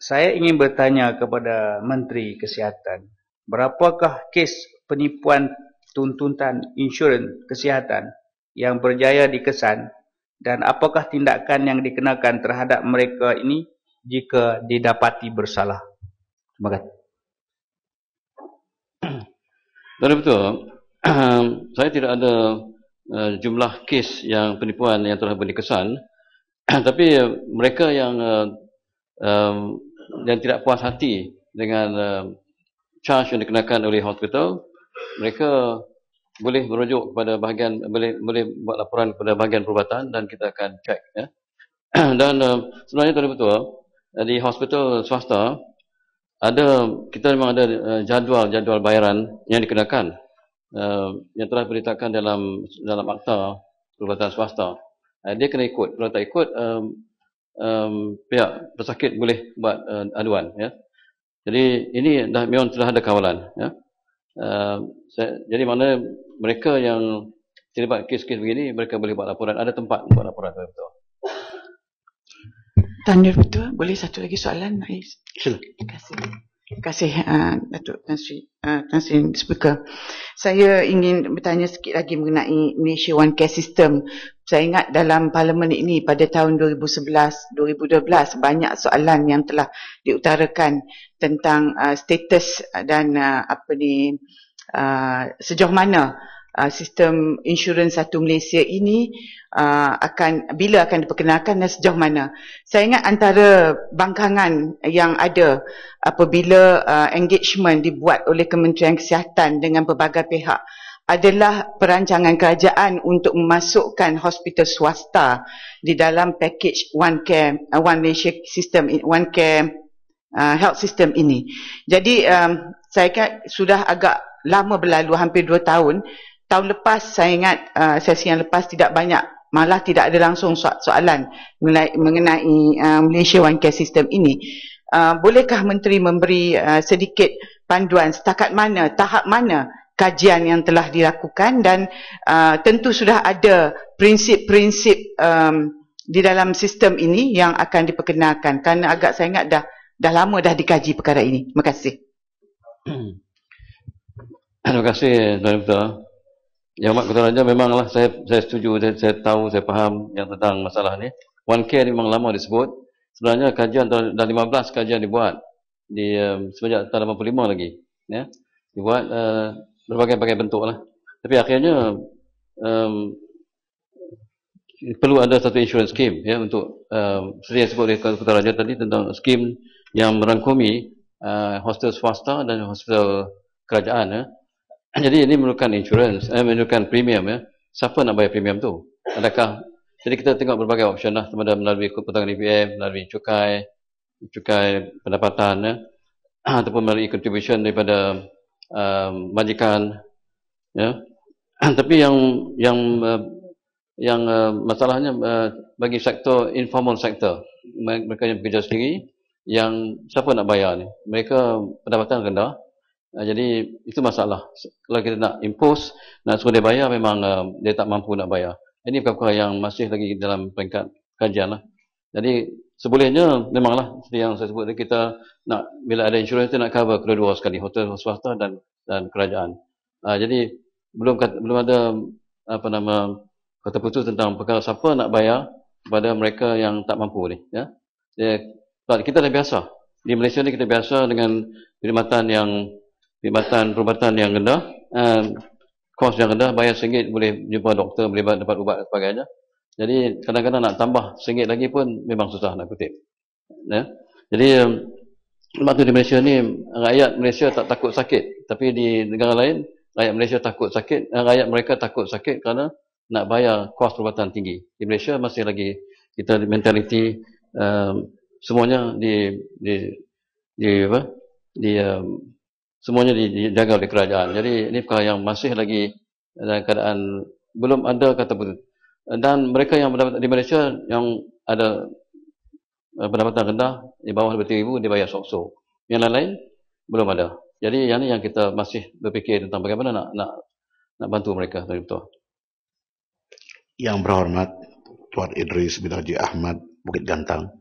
Saya ingin bertanya kepada Menteri Kesihatan, berapakah kes penipuan tuntutan insurans kesihatan yang berjaya dikesan, dan apakah tindakan yang dikenakan terhadap mereka ini jika didapati bersalah? Terima kasih. Betul. Saya tidak ada jumlah kes yang penipuan yang telah dikesan, tapi mereka yang tidak puas hati dengan charge yang dikenakan oleh hospital, mereka boleh merujuk kepada bahagian, boleh buat laporan kepada bahagian perubatan dan kita akan cek ya. Dan sebenarnya tadi betul, di hospital swasta kita memang ada jadual bayaran yang dikenakan, yang telah diberitakan dalam akta perubatan swasta. Dia kena ikut. Kalau tak ikut, pihak pesakit boleh buat aduan ya. Jadi ini memang telah ada kawalan ya. Jadi mana mereka yang terlibat kes-kes begini, mereka boleh buat laporan, ada tempat buat laporan betul. Tanya betul. Boleh satu lagi soalan? Sila. Terima kasih Datuk Tan Sri Speaker. Saya ingin bertanya sikit lagi mengenai Malaysia One Care System. Saya ingat dalam parlimen ini pada tahun 2011-2012 banyak soalan yang telah diutarakan tentang status dan sejauh mana sistem insurans satu Malaysia ini bila akan diperkenalkan dan sejauh mana. Saya ingat antara bangkangan yang ada apabila engagement dibuat oleh Kementerian Kesihatan dengan pelbagai pihak adalah perancangan kerajaan untuk memasukkan hospital swasta di dalam package One Care, One Malaysia System, One Care health system ini. Jadi saya sudah agak lama berlalu, hampir 2 tahun. Tahun lepas saya ingat sesi yang lepas tidak banyak, malah tidak ada langsung soalan mengenai Malaysia One Care System ini. Bolehkah Menteri memberi sedikit panduan setakat mana, tahap mana kajian yang telah dilakukan, dan tentu sudah ada prinsip-prinsip di dalam sistem ini yang akan diperkenalkan, kerana agak saya ingat dah lama dah dikaji perkara ini. Terima kasih. Terima kasih Tuan Ketua. Yang Mak Ketua Raja, memanglah saya setuju, saya tahu, saya faham yang tentang masalah ni. One Care memang lama disebut. Sebenarnya kajian dah 15 kajian dibuat di sejak tahun 85 lagi, ya. Dibuat berbagai-bagai bentuk lah. Tapi akhirnya perlu ada satu insurance scheme, ya, untuk seperti yang disebut oleh Ketua Raja tadi tentang skim yang merangkumi hospital swasta dan hospital kerajaan, ya. Jadi ini memerlukan insurance, memerlukan premium, ya. Siapa nak bayar premium tu? Adakah? Jadi kita tengok berbagai option lah, sama ada melalui potongan EPM, melalui cukai pendapatan, ya, ataupun melalui contribution daripada majikan, ya. Tapi yang masalahnya bagi sektor informal sektor, mereka yang bekerja sendiri, yang siapa nak bayar ni? Mereka pendapatan rendah. Jadi itu masalah. Kalau kita nak impose, nak suruh dia bayar, memang dia tak mampu nak bayar. Ini perkara yang masih lagi dalam peringkat kajian lah. Jadi sebolehnya memanglah seperti yang saya sebut, kita nak, bila ada insurans, kita nak cover kedua-dua sekali, hotel swasta dan kerajaan. Jadi belum ada kata putus tentang perkara siapa nak bayar kepada mereka yang tak mampu ni, ya. Kita dah biasa di Malaysia ni, kita biasa dengan perubatan yang rendah, kos yang rendah, bayar RM1 boleh jumpa doktor, boleh dapat ubat dan sebagainya. Jadi kadang-kadang nak tambah RM1 lagi pun memang susah nak kutip, ya. Jadi sebab tu di Malaysia ni, rakyat Malaysia tak takut sakit, tapi di negara lain rakyat Malaysia takut sakit, rakyat mereka takut sakit kerana nak bayar kos perubatan tinggi. Di Malaysia masih lagi kita mentaliti semuanya semuanya dijaga oleh kerajaan. Jadi ini perkara yang masih lagi dalam keadaan belum ada kata putus. Dan mereka yang di Malaysia yang ada pendapatan rendah di bawah RM3,000 dibayar sok-sok. Yang lain belum ada. Jadi yang ni yang kita masih berfikir tentang bagaimana nak bantu mereka. Betul. Yang berhormat Tuan Idris bin Haji Ahmad, Bukit Gantang.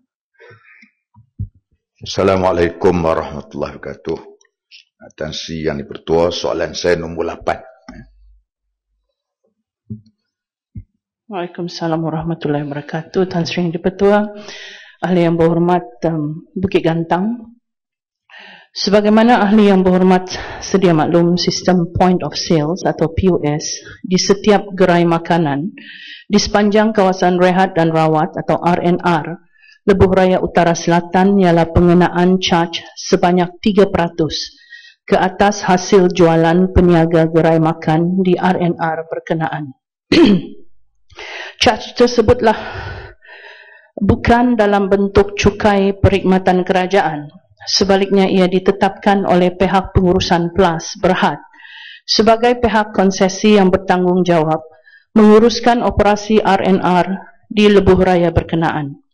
Assalamualaikum warahmatullahi wabarakatuh. Tan Sri Yang Dipertua, soalan saya nombor 8. Waalaikumsalam warahmatullahi wabarakatuh. Tan Sri Yang Dipertua, ahli yang berhormat Bukit Gantang. Sebagaimana ahli yang berhormat sedia maklum, sistem point of sales atau POS di setiap gerai makanan di sepanjang kawasan rehat dan rawat atau RNR Lebuh Raya Utara Selatan ialah pengenaan charge sebanyak 3% ke atas hasil jualan peniaga gerai makan di RNR berkenaan. Charge tersebutlah bukan dalam bentuk cukai perkhidmatan kerajaan. Sebaliknya ia ditetapkan oleh pihak pengurusan PLAS Berhad sebagai pihak konsesi yang bertanggungjawab menguruskan operasi RNR di Lebuh Raya berkenaan.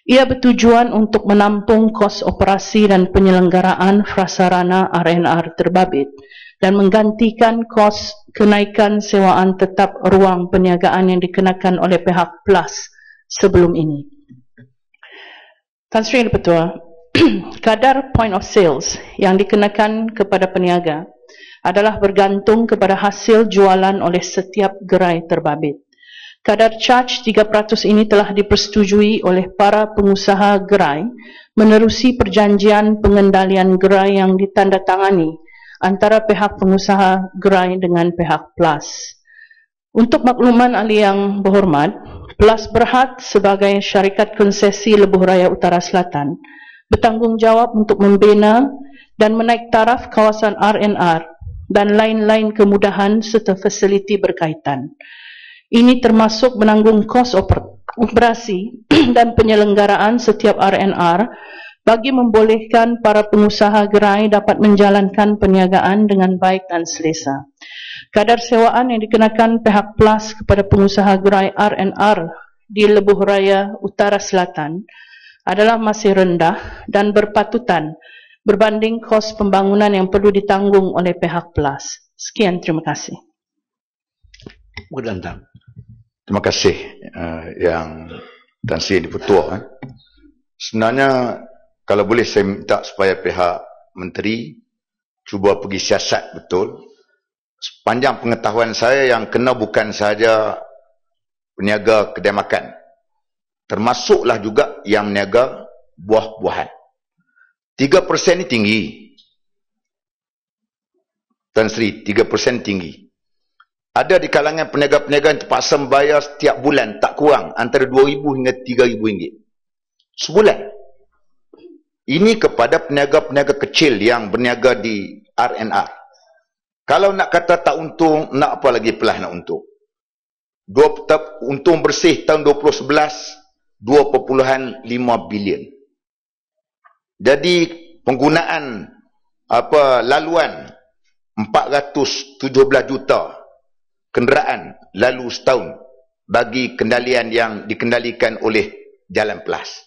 Ia bertujuan untuk menampung kos operasi dan penyelenggaraan prasarana RNR terbabit dan menggantikan kos kenaikan sewaan tetap ruang perniagaan yang dikenakan oleh pihak PLAS sebelum ini. Tan Sri Yang Dipertua, kadar point of sales yang dikenakan kepada peniaga adalah bergantung kepada hasil jualan oleh setiap gerai terbabit. Kadar charge 3% ini telah dipersetujui oleh para pengusaha gerai menerusi perjanjian pengendalian gerai yang ditandatangani antara pihak pengusaha gerai dengan pihak PLAS. Untuk makluman ahli yang berhormat, PLAS Berhad sebagai syarikat konsesi Lebuh Raya Utara Selatan bertanggungjawab untuk membina dan menaik taraf kawasan RNR dan lain-lain kemudahan serta fasiliti berkaitan. Ini termasuk menanggung kos operasi dan penyelenggaraan setiap RNR bagi membolehkan para pengusaha gerai dapat menjalankan perniagaan dengan baik dan selesa. Kadar sewaan yang dikenakan pihak PLAS kepada pengusaha gerai R&R di Lebuh Raya Utara Selatan adalah masih rendah dan berpatutan berbanding kos pembangunan yang perlu ditanggung oleh pihak PLAS. Sekian, terima kasih. Terima kasih yang Tan Sri Dipertua. Sebenarnya kalau boleh saya minta supaya pihak menteri cuba pergi siasat betul. Sepanjang pengetahuan saya yang kena bukan sahaja peniaga kedai makan, termasuklah juga yang meniaga buah-buahan. 3% ni tinggi. Tan Sri, 3% tinggi. Ada di kalangan peniaga-peniaga yang terpaksa membayar setiap bulan tak kurang antara RM2,000 hingga RM3,000 sebulan. Ini kepada peniaga-peniaga kecil yang berniaga di R&R. Kalau nak kata tak untung, nak apa lagi pelah nak untung. Untung bersih tahun 2011 2.5 bilion. Jadi penggunaan laluan 417 juta kenderaan lalu setahun bagi kendalian yang dikendalikan oleh Jalan PLAS.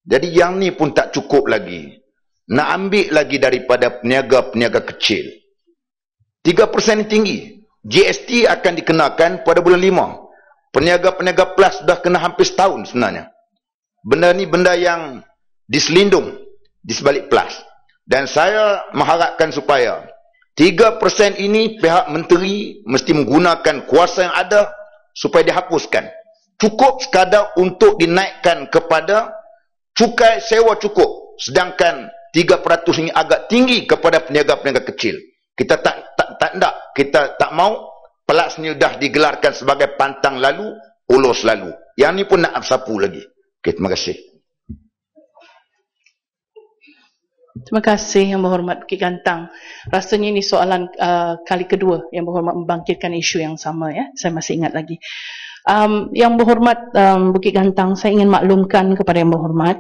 Jadi yang ni pun tak cukup lagi. Nak ambil lagi daripada peniaga-peniaga kecil. 3% ni tinggi. GST akan dikenakan pada bulan 5. Peniaga-peniaga PLAS sudah kena hampir setahun sebenarnya. Benda ni benda yang diselindung di sebalik PLAS. Dan saya mengharapkan supaya 3% ini pihak menteri mesti menggunakan kuasa yang ada supaya dihapuskan. Cukup sekadar untuk dinaikkan kepada cukai sewa cukup. Sedangkan 3% ini agak tinggi kepada peniaga-peniaga kecil. Kita tak nak, kita tak mau PLAS ni dah digelarkan sebagai pantang lalu, ulos lalu. Yang ni pun nak sapu lagi. Okay, terima kasih. Terima kasih Yang Berhormat Bukit Gantang. Rasanya ini soalan kali kedua Yang Berhormat membangkitkan isu yang sama, ya. Saya masih ingat lagi. Yang Berhormat Bukit Gantang, saya ingin maklumkan kepada Yang Berhormat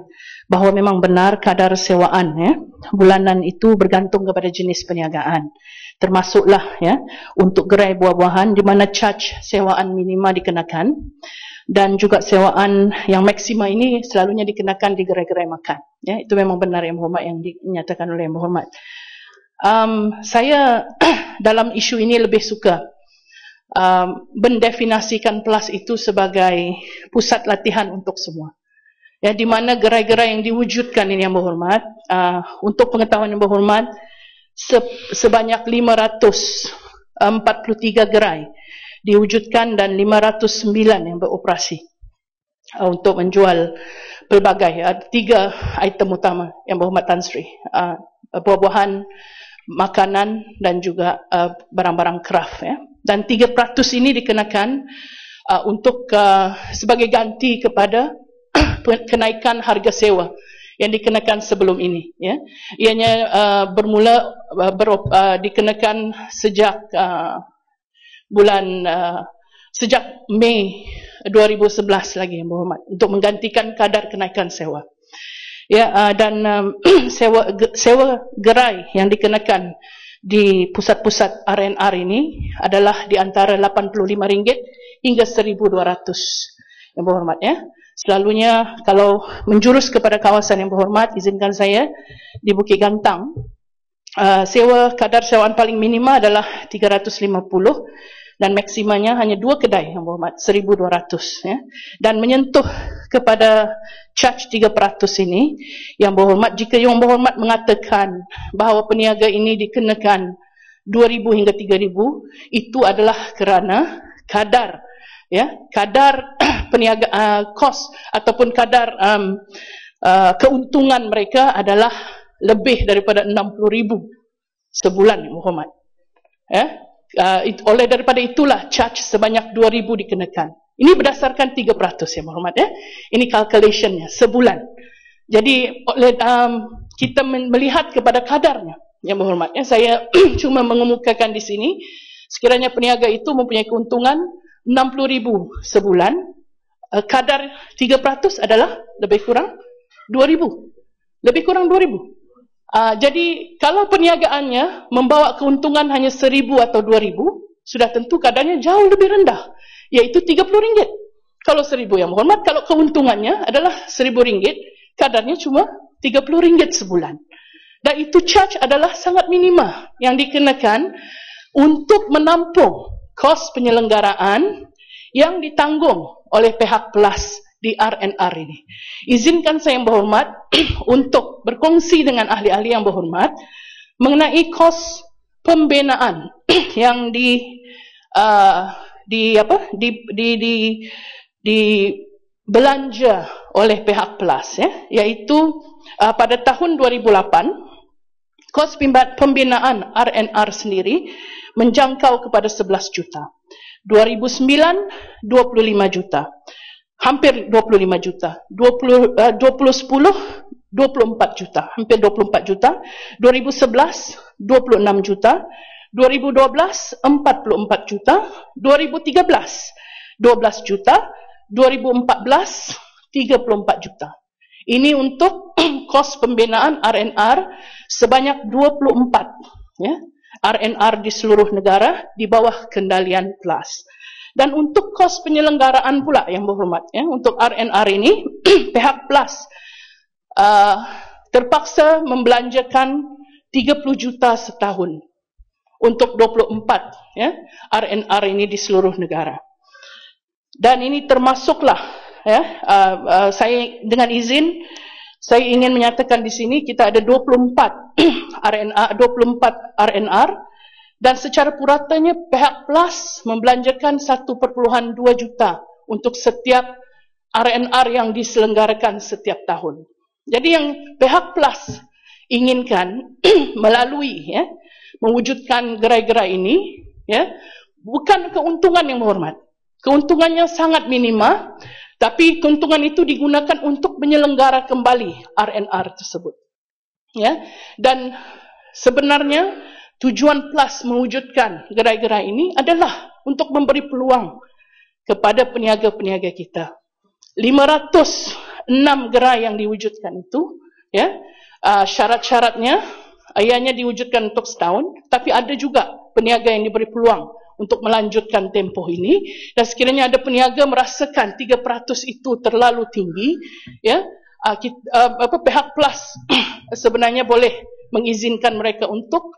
bahawa memang benar kadar sewaan, ya, bulanan itu bergantung kepada jenis perniagaan. Termasuklah, ya, untuk gerai buah-buahan di mana charge sewaan minima dikenakan dan juga sewaan yang maksima ini selalunya dikenakan di gerai-gerai makan. Ya, itu memang benar Yang Berhormat yang dinyatakan oleh Yang Berhormat. Saya dalam isu ini lebih suka mendefinisikan PLAS itu sebagai pusat latihan untuk semua. Ya, di mana gerai-gerai yang diwujudkan ini Yang Berhormat, untuk pengetahuan Yang Berhormat, sebanyak 543 gerai diwujudkan dan 509 yang beroperasi untuk menjual pelbagai 3 item utama Yang Berhormat Tan Sri, buah-buahan, makanan dan juga barang-barang craft, ya. Dan 3% ini dikenakan untuk sebagai ganti kepada kenaikan harga sewa yang dikenakan sebelum ini, ya. Ianya bermula dikenakan sejak sejak Mei 2011 lagi Yang Berhormat, untuk menggantikan kadar kenaikan sewa. Ya, dan sewa gerai yang dikenakan di pusat-pusat R&R ini adalah di antara RM85 hingga RM1,200 Yang Berhormat, ya. Selalunya kalau menjurus kepada kawasan Yang Berhormat, izinkan saya di Bukit Gantang, kadar sewaan paling minima adalah 350 dan maksimanya hanya 2 kedai Yang Berhormat, 1,200, ya. Dan menyentuh kepada charge 3% ini Yang Berhormat, jika Yang Berhormat mengatakan bahawa peniaga ini dikenakan 2,000 hingga 3,000, itu adalah kerana kadar, ya, kadar peniaga kos ataupun kadar keuntungan mereka adalah lebih daripada 60,000 sebulan Yang Berhormat, ya. Oleh daripada itulah charge sebanyak 2,000 dikenakan. Ini berdasarkan 3% Yang Berhormat, ya. Ini calculationnya sebulan. Jadi oleh kita melihat kepada kadarnya Yang Berhormat, ya. Saya cuma mengemukakan di sini sekiranya peniaga itu mempunyai keuntungan 60,000 sebulan, kadar 3% adalah lebih kurang 2,000. Lebih kurang 2,000. Jadi kalau perniagaannya membawa keuntungan hanya 1,000 atau 2,000, sudah tentu kadarnya jauh lebih rendah, iaitu RM30. Kalau 1,000 yang berhormat, kalau keuntungannya adalah RM1,000, kadarnya cuma RM30 sebulan. Dan itu charge adalah sangat minima yang dikenakan untuk menampung kos penyelenggaraan yang ditanggung oleh pihak PLAS di R&R ini. Izinkan saya yang berhormat untuk berkongsi dengan ahli-ahli yang berhormat mengenai kos pembinaan yang dibelanja oleh pihak PLAS, iaitu pada tahun 2008 kos pembinaan R&R sendiri menjangkau kepada 11 juta. 2009 25 juta. Hampir 25 juta. 2010 24 juta. Hampir 24 juta. 2011 26 juta. 2012 44 juta. 2013 12 juta. 2014 34 juta. Ini untuk kos pembinaan R&R sebanyak 24 R&R di seluruh negara di bawah kendalian PLAS. Dan untuk kos penyelenggaraan pula yang berhormat, untuk R&R ini pihak PLAS terpaksa membelanjakan 30 juta setahun untuk 24 R&R ini di seluruh negara. Dan ini termasuklah saya dengan izin saya ingin menyatakan di sini kita ada 24 R&R dan secara puratanya pihak PLAS membelanjakan 1.2 juta untuk setiap R&R yang diselenggarakan setiap tahun. Jadi yang pihak PLAS inginkan melalui mewujudkan gerai-gerai ini bukan keuntungan yang berhormat. Keuntungannya sangat minima, tapi keuntungan itu digunakan untuk menyelenggara kembali R&R tersebut. Dan sebenarnya tujuan PLAS mewujudkan gerai-gerai ini adalah untuk memberi peluang kepada peniaga-peniaga kita. 506 gerai yang diwujudkan itu, syarat-syaratnya ianya diwujudkan untuk setahun, tapi ada juga peniaga yang diberi peluang untuk melanjutkan tempoh ini. Dan sekiranya ada peniaga merasakan 3% itu terlalu tinggi, pihak PLAS sebenarnya boleh mengizinkan mereka untuk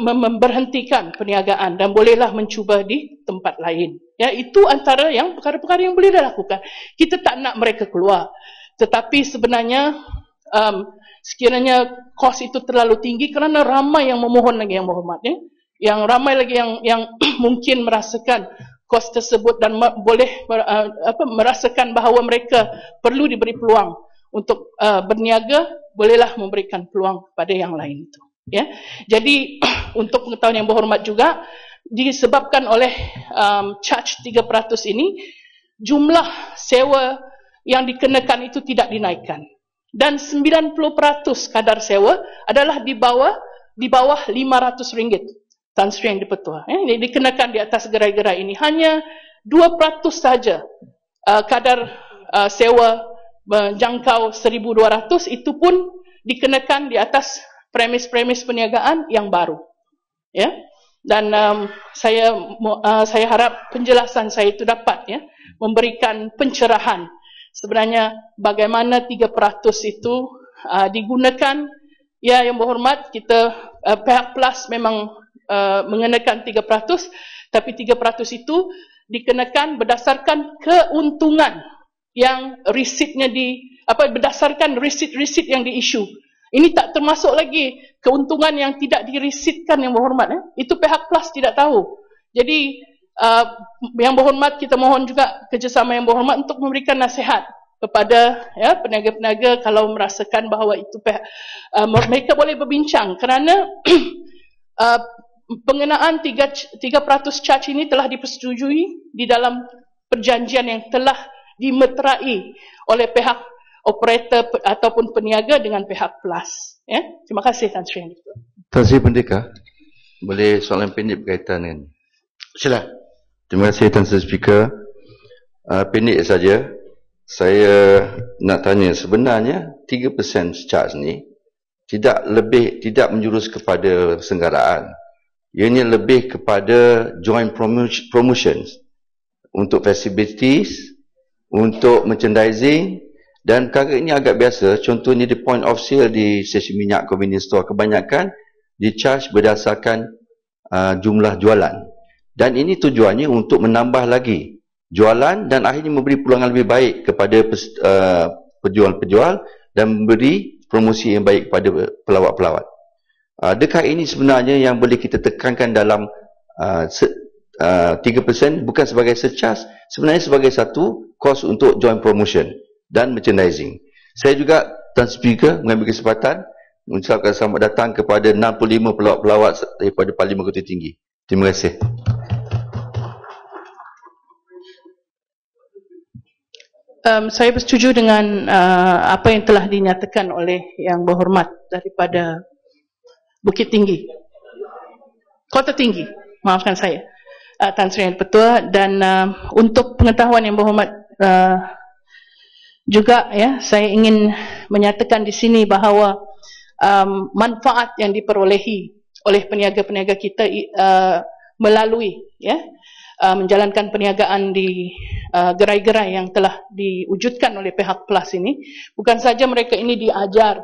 memberhentikan perniagaan dan bolehlah mencuba di tempat lain. Itu antara yang perkara-perkara yang boleh dilakukan. Kita tak nak mereka keluar, tetapi sebenarnya sekiranya kos itu terlalu tinggi kerana ramai yang memohon lagi yang berhormat, yang ramai lagi yang mungkin merasakan kos tersebut dan boleh merasakan bahawa mereka perlu diberi peluang untuk berniaga, bolehlah memberikan peluang kepada yang lain itu. Jadi untuk pengetahuan yang berhormat juga, disebabkan oleh charge 3% ini, jumlah sewa yang dikenakan itu tidak dinaikkan. Dan 90% kadar sewa adalah di bawah RM500. Tan Sri yang dipetua. Ini dikenakan di atas gerai-gerai ini. Hanya 2% saja kadar sewa menjangkau 1,200, itu pun dikenakan di atas premis-premis perniagaan yang baru. Dan saya harap penjelasan saya itu dapat memberikan pencerahan sebenarnya bagaimana 3% itu digunakan. Yang berhormat, kita pihak PLAS memang mengenakan 3%, tapi 3% itu dikenakan berdasarkan keuntungan yang resitnya berdasarkan resit-resit yang diisu. Ini tak termasuk lagi keuntungan yang tidak diresitkan yang berhormat. Itu pihak PLAS tidak tahu. Jadi yang berhormat, kita mohon juga kerjasama yang berhormat untuk memberikan nasihat kepada peniaga-peniaga kalau merasakan bahawa itu mereka boleh berbincang kerana pengenaan 3% charge ini telah dipersetujui di dalam perjanjian yang telah dimeterai oleh pihak operator ataupun peniaga dengan pihak PLAS. Terima kasih Tan Sri. Tan Sri Pendeka, boleh soalan pendek berkaitan dengan? Sila. Terima kasih Tan Sri Speaker. Pendek saja. saya nak tanya, sebenarnya 3% charge ni tidak menjurus kepada persenggaraan. Ianya lebih kepada joint promotions untuk facilities, untuk merchandising, dan perkara ini agak biasa. Contohnya di point of sale di stesen minyak convenience store, kebanyakan di charge berdasarkan jumlah jualan. Dan ini tujuannya untuk menambah lagi jualan dan akhirnya memberi peluang lebih baik kepada penjual-penjual dan memberi promosi yang baik kepada pelawat-pelawat. Adakah ini sebenarnya yang boleh kita tekankan dalam 3% bukan sebagai surcharge, sebenarnya sebagai satu kos untuk joint promotion dan merchandising. Saya juga, Tuan Speaker, mengambil kesempatan mengucapkan selamat datang kepada 65 pelawat-pelawat daripada Parlimen Kota Tinggi. Terima kasih. Saya bersetuju dengan apa yang telah dinyatakan oleh Yang Berhormat daripada Bukit Tinggi, Kota Tinggi, maafkan saya, Tan Sri Yang Ketua. Dan untuk pengetahuan Yang Berhormat juga, ya, saya ingin menyatakan di sini bahawa manfaat yang diperolehi oleh peniaga-peniaga kita melalui, ya, menjalankan perniagaan di gerai-gerai yang telah diwujudkan oleh pihak PLAS ini, bukan saja mereka ini diajar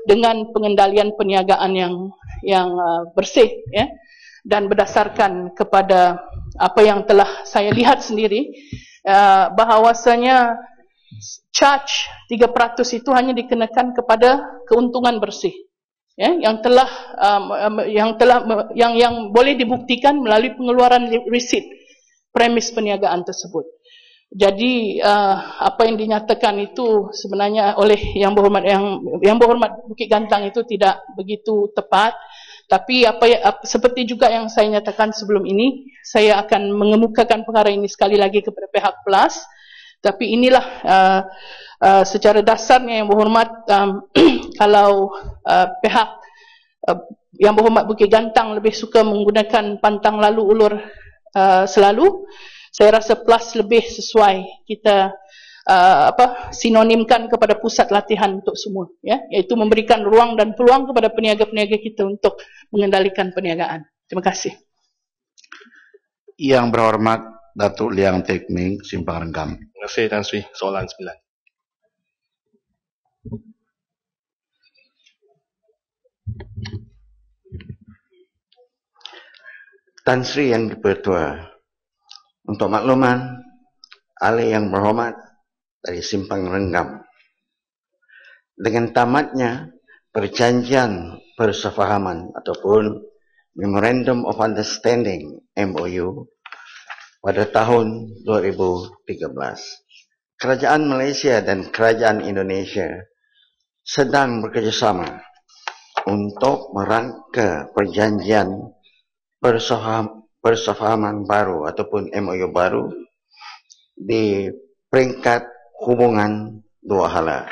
dengan pengendalian perniagaan yang bersih, ya, dan berdasarkan kepada apa yang telah saya lihat sendiri, bahawasanya charge 3% itu hanya dikenakan kepada keuntungan bersih, ya, yang boleh dibuktikan melalui pengeluaran resit premis perniagaan tersebut. Jadi apa yang dinyatakan itu sebenarnya oleh Yang Berhormat Bukit Gantang itu tidak begitu tepat. Tapi seperti juga yang saya nyatakan sebelum ini, saya akan mengemukakan perkara ini sekali lagi kepada pihak PLAS. Tapi inilah secara dasarnya Yang Berhormat, kalau pihak Yang Berhormat Bukit Gantang lebih suka menggunakan pantang lalu ulur selalu, saya rasa PLAS lebih sesuai kita sinonimkan kepada pusat latihan untuk semua, ya, iaitu memberikan ruang dan peluang kepada peniaga-peniaga kita untuk mengendalikan perniagaan. Terima kasih. Yang Berhormat Datuk Liang Teck Ming, Simpang Renggam. Terima kasih Tan Sri. Soalan 9. Tan Sri Yang Dipertua, untuk makluman ahli Yang Berhormat dari Simpang Renggam, dengan tamatnya perjanjian persefahaman ataupun Memorandum of Understanding MOU pada tahun 2013, Kerajaan Malaysia dan Kerajaan Indonesia sedang bekerjasama untuk merangka perjanjian persefahaman baru ataupun MOU baru di peringkat hubungan dua hala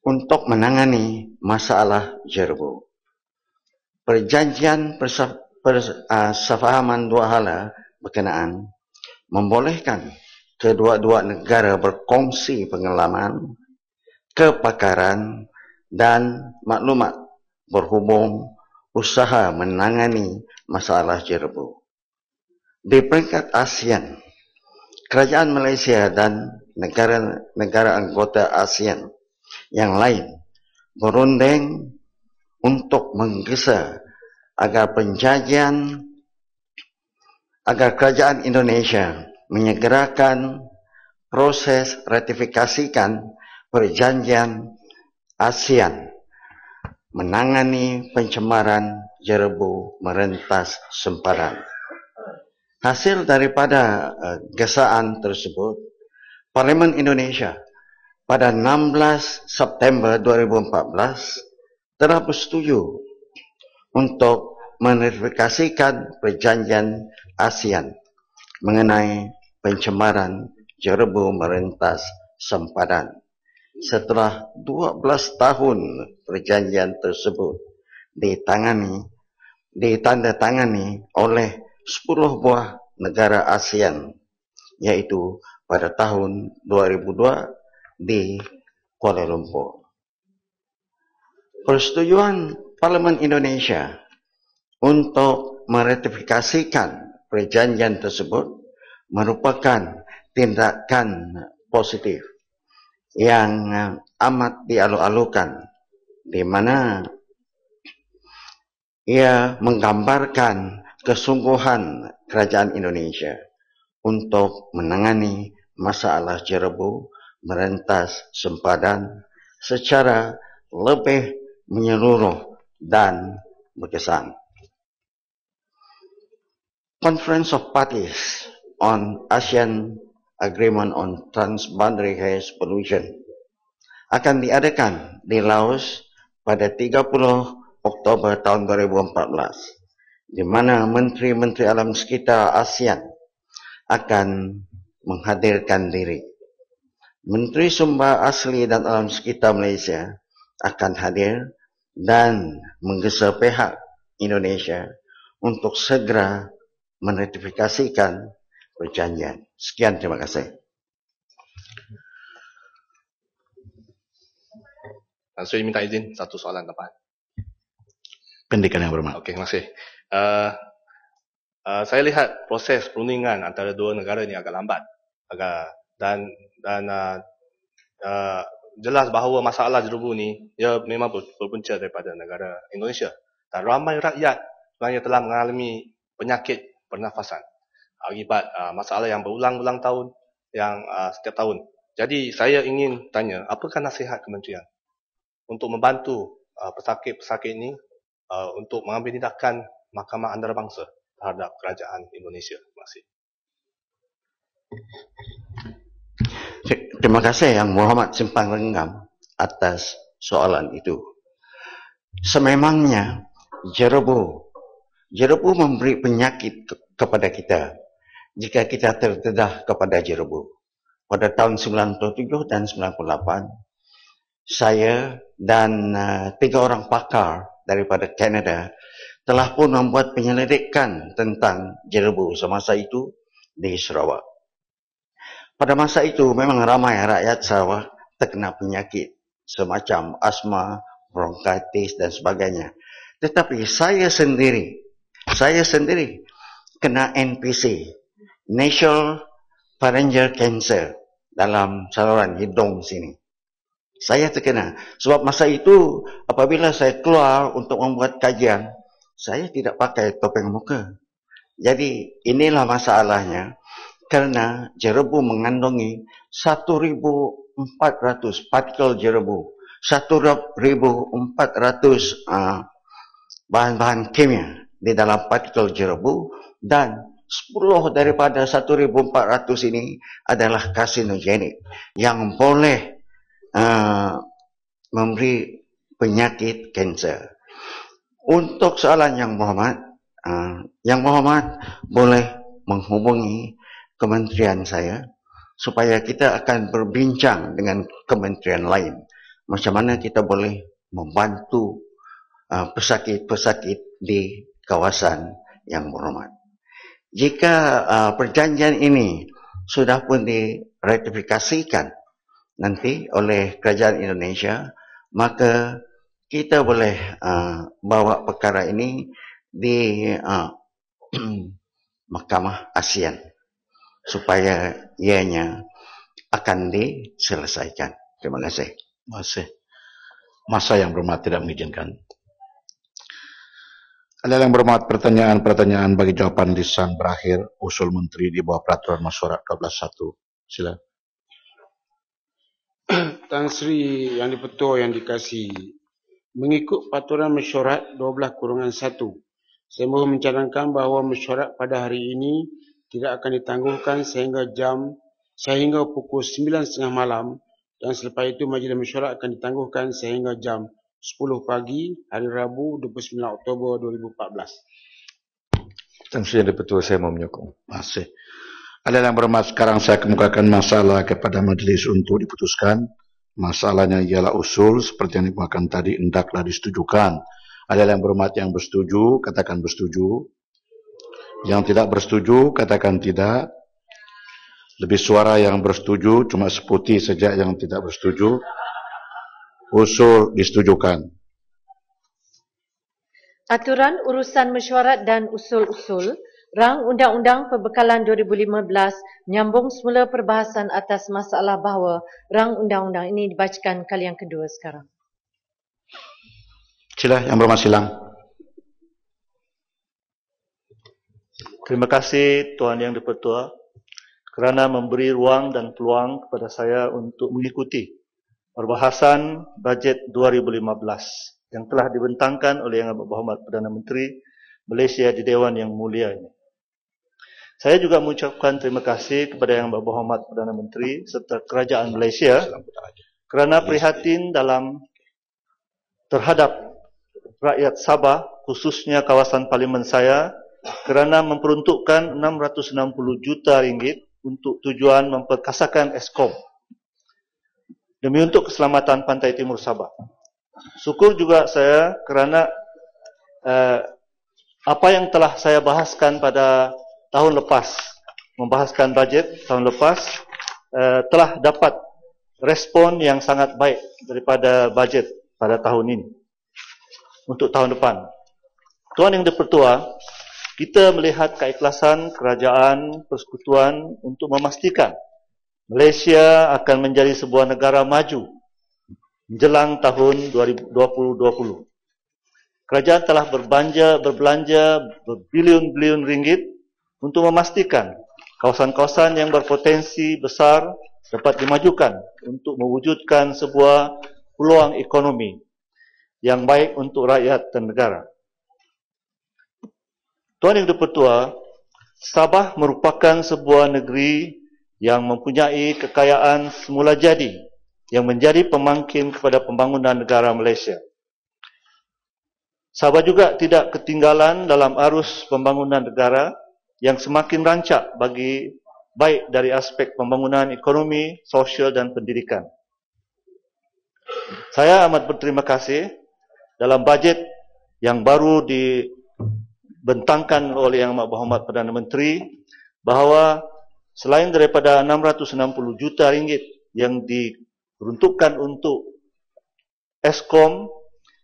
untuk menangani masalah jerbu. Perjanjian persefahaman dua hala berkenaan membolehkan kedua-dua negara berkongsi pengalaman, kepakaran dan maklumat berhubung usaha menangani masalah jerbu. Di peringkat ASEAN, Kerajaan Malaysia dan negara-negara anggota ASEAN yang lain berunding untuk menggesa agar Kerajaan Indonesia menyegerakan proses ratifikasikan perjanjian ASEAN menangani pencemaran jerbu merentas sempadan. Hasil daripada gesaan tersebut, Parlimen Indonesia pada 16 September 2014 telah bersetuju untuk meratifikasikan perjanjian ASEAN mengenai pencemaran jerbu merentas sempadan. Setelah 12 tahun perjanjian tersebut ditandatangani oleh 10 buah negara ASEAN, yaitu pada tahun 2002 di Kuala Lumpur. Persetujuan Parlimen Indonesia untuk meratifikasikan perjanjian tersebut merupakan tindakan positif yang amat dialu-alukan, di mana ia menggambarkan kesungguhan kerajaan Indonesia untuk menangani masalah jerebu merentas sempadan secara lebih menyeluruh dan berkesan. Conference of Parties on ASEAN Agreement on Transboundary Haze Pollution akan diadakan di Laos pada 30 Oktober tahun 2014, di mana Menteri-Menteri Alam Sekitar ASEAN akan menghadirkan diri. Menteri Sumber Asli dan Alam Sekitar Malaysia akan hadir dan menggesa pihak Indonesia untuk segera meratifikasikan perjanjian. Sekian, terima kasih. Tan Sri minta izin satu soalan tambahan. Pendidikan yang bermakna. Okey, terima kasih. Saya lihat proses perundingan antara dua negara ini agak lambat, dan jelas bahawa masalah jerebu ni ia memang berpunca daripada negara Indonesia, dan ramai rakyat sebenarnya telah mengalami penyakit pernafasan akibat masalah yang berulang-ulang tahun, yang setiap tahun. Jadi saya ingin tanya, apakah nasihat kementerian untuk membantu pesakit-pesakit ini untuk mengambil tindakan Mahkamah Antarabangsa terhadap kerajaan Indonesia? Terima kasih. Terima kasih Yang Muhammad Simpang Renggam atas soalan itu. Sememangnya jerebu memberi penyakit kepada kita jika kita terdedah kepada jerebu. Pada tahun 97 dan 98, saya dan 3 orang pakar daripada Kanada telah pun membuat penyelidikan tentang jerebu semasa itu di Sarawak. Pada masa itu memang ramai rakyat Sarawak terkena penyakit semacam asma, bronkitis dan sebagainya. Tetapi saya sendiri kena NPC, Nasal Pharyngeal Cancer, dalam saluran hidung sini. Saya terkena. Sebab masa itu apabila saya keluar untuk membuat kajian, saya tidak pakai topeng muka. Jadi inilah masalahnya, kerana jerebu mengandungi 1,400 partikel jerebu, 1,400 bahan-bahan kimia di dalam partikel jerebu, dan 10 daripada 1,400 ini adalah karsinogenik yang boleh memberi penyakit kanser. Untuk soalan Yang Muhammad boleh menghubungi kementerian saya supaya kita akan berbincang dengan kementerian lain macam mana kita boleh membantu pesakit-pesakit di kawasan Yang Berhormat. Jika perjanjian ini sudah pun diratifikasikan nanti oleh kerajaan Indonesia, maka kita boleh bawa perkara ini di Mahkamah ASEAN supaya ianya akan diselesaikan. Terima kasih. Terima kasih. Masa Yang Berhormat tidak mengizinkan. Ada yang berhormat pertanyaan bagi jawapan lisan berakhir usul menteri di bawah peraturan mesyuarat 12.1. Sila. Tan Sri Yang di-Pertua yang dikasihi, mengikut peraturan mesyuarat 12/1, saya mohon mencadangkan bahawa mesyuarat pada hari ini tidak akan ditangguhkan sehingga pukul 9.30 malam, dan selepas itu majlis mesyuarat akan ditangguhkan sehingga jam 10 pagi hari Rabu 29 Oktober 2014. Tan Sri Yang di-Pertua, saya mau menyokong. Terima kasih. Ada yang berhormat, sekarang saya kemukakan masalah kepada majlis untuk diputuskan. Masalahnya ialah usul seperti yang dikemukakan tadi hendaklah disetujukan. Ada yang berhormat yang bersetuju, katakan bersetuju. Yang tidak bersetuju, katakan tidak. Lebih suara yang bersetuju, cuma seputih saja yang tidak bersetuju. Usul disetujukan. Aturan Urusan Mesyuarat dan Usul-Usul Rang Undang-Undang Pembekalan 2015 menyambung semula perbahasan atas masalah bahawa rang undang-undang ini dibacakan kali yang kedua sekarang. Sila yang berhormat silang. Terima kasih Tuan Yang di-Pertua kerana memberi ruang dan peluang kepada saya untuk mengikuti perbahasan bajet 2015 yang telah dibentangkan oleh Yang Berhormat Perdana Menteri Malaysia di Dewan Yang Mulia ini. Saya juga mengucapkan terima kasih kepada Yang Berhormat Perdana Menteri serta Kerajaan Malaysia kerana prihatin terhadap rakyat Sabah, khususnya kawasan parlimen saya, kerana memperuntukkan 660 juta ringgit untuk tujuan memperkasakan Eskom demi untuk keselamatan pantai timur Sabah. Syukur juga saya kerana apa yang telah saya bahaskan pada tahun lepas, membahaskan bajet tahun lepas, telah dapat respon yang sangat baik daripada bajet pada tahun ini, untuk tahun depan. Tuan Yang di-Pertua, kita melihat keikhlasan kerajaan persekutuan untuk memastikan Malaysia akan menjadi sebuah negara maju menjelang tahun 2020. Kerajaan telah berbelanja berbilion-bilion ringgit untuk memastikan kawasan-kawasan yang berpotensi besar dapat dimajukan untuk mewujudkan sebuah peluang ekonomi yang baik untuk rakyat dan negara. Tuan Yang di-Pertua, Sabah merupakan sebuah negeri yang mempunyai kekayaan semula jadi yang menjadi pemangkin kepada pembangunan negara Malaysia. Sabah juga tidak ketinggalan dalam arus pembangunan negara yang semakin rancak bagi baik dari aspek pembangunan ekonomi, sosial dan pendidikan. Saya amat berterima kasih dalam bajet yang baru dibentangkan oleh Yang Berhormat Perdana Menteri bahawa selain daripada 660 juta ringgit yang diperuntukkan untuk Eskom,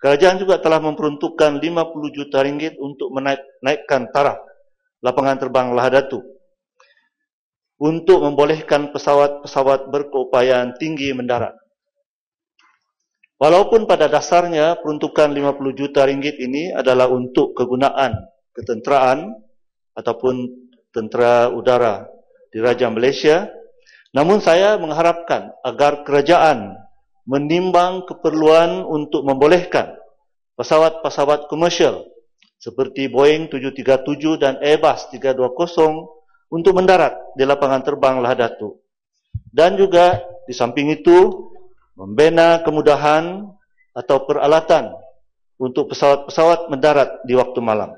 kerajaan juga telah memperuntukkan 50 juta ringgit untuk menaikkan taraf lapangan terbang Lahadatu untuk membolehkan pesawat-pesawat berkeupayaan tinggi mendarat. Walaupun pada dasarnya peruntukan 50 juta ringgit ini adalah untuk kegunaan ketenteraan ataupun tentera udara di Raja Malaysia, namun saya mengharapkan agar kerajaan menimbang keperluan untuk membolehkan pesawat-pesawat komersial seperti Boeing 737 dan Airbus 320 untuk mendarat di lapangan terbang Lahadatu. Dan juga di samping itu membina kemudahan atau peralatan untuk pesawat-pesawat mendarat di waktu malam.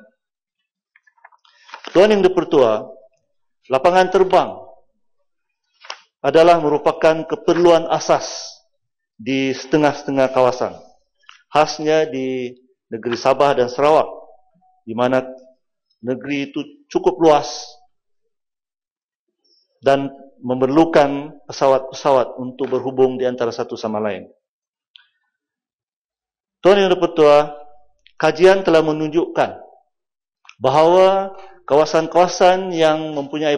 Tuan Yang di-Pertua, lapangan terbang adalah merupakan keperluan asas di setengah-setengah kawasan. Khasnya di negeri Sabah dan Sarawak, di mana negeri itu cukup luas dan memerlukan pesawat-pesawat untuk berhubung di antara satu sama lain. Tuan Yang di-Pertua, kajian telah menunjukkan bahawa kawasan-kawasan yang mempunyai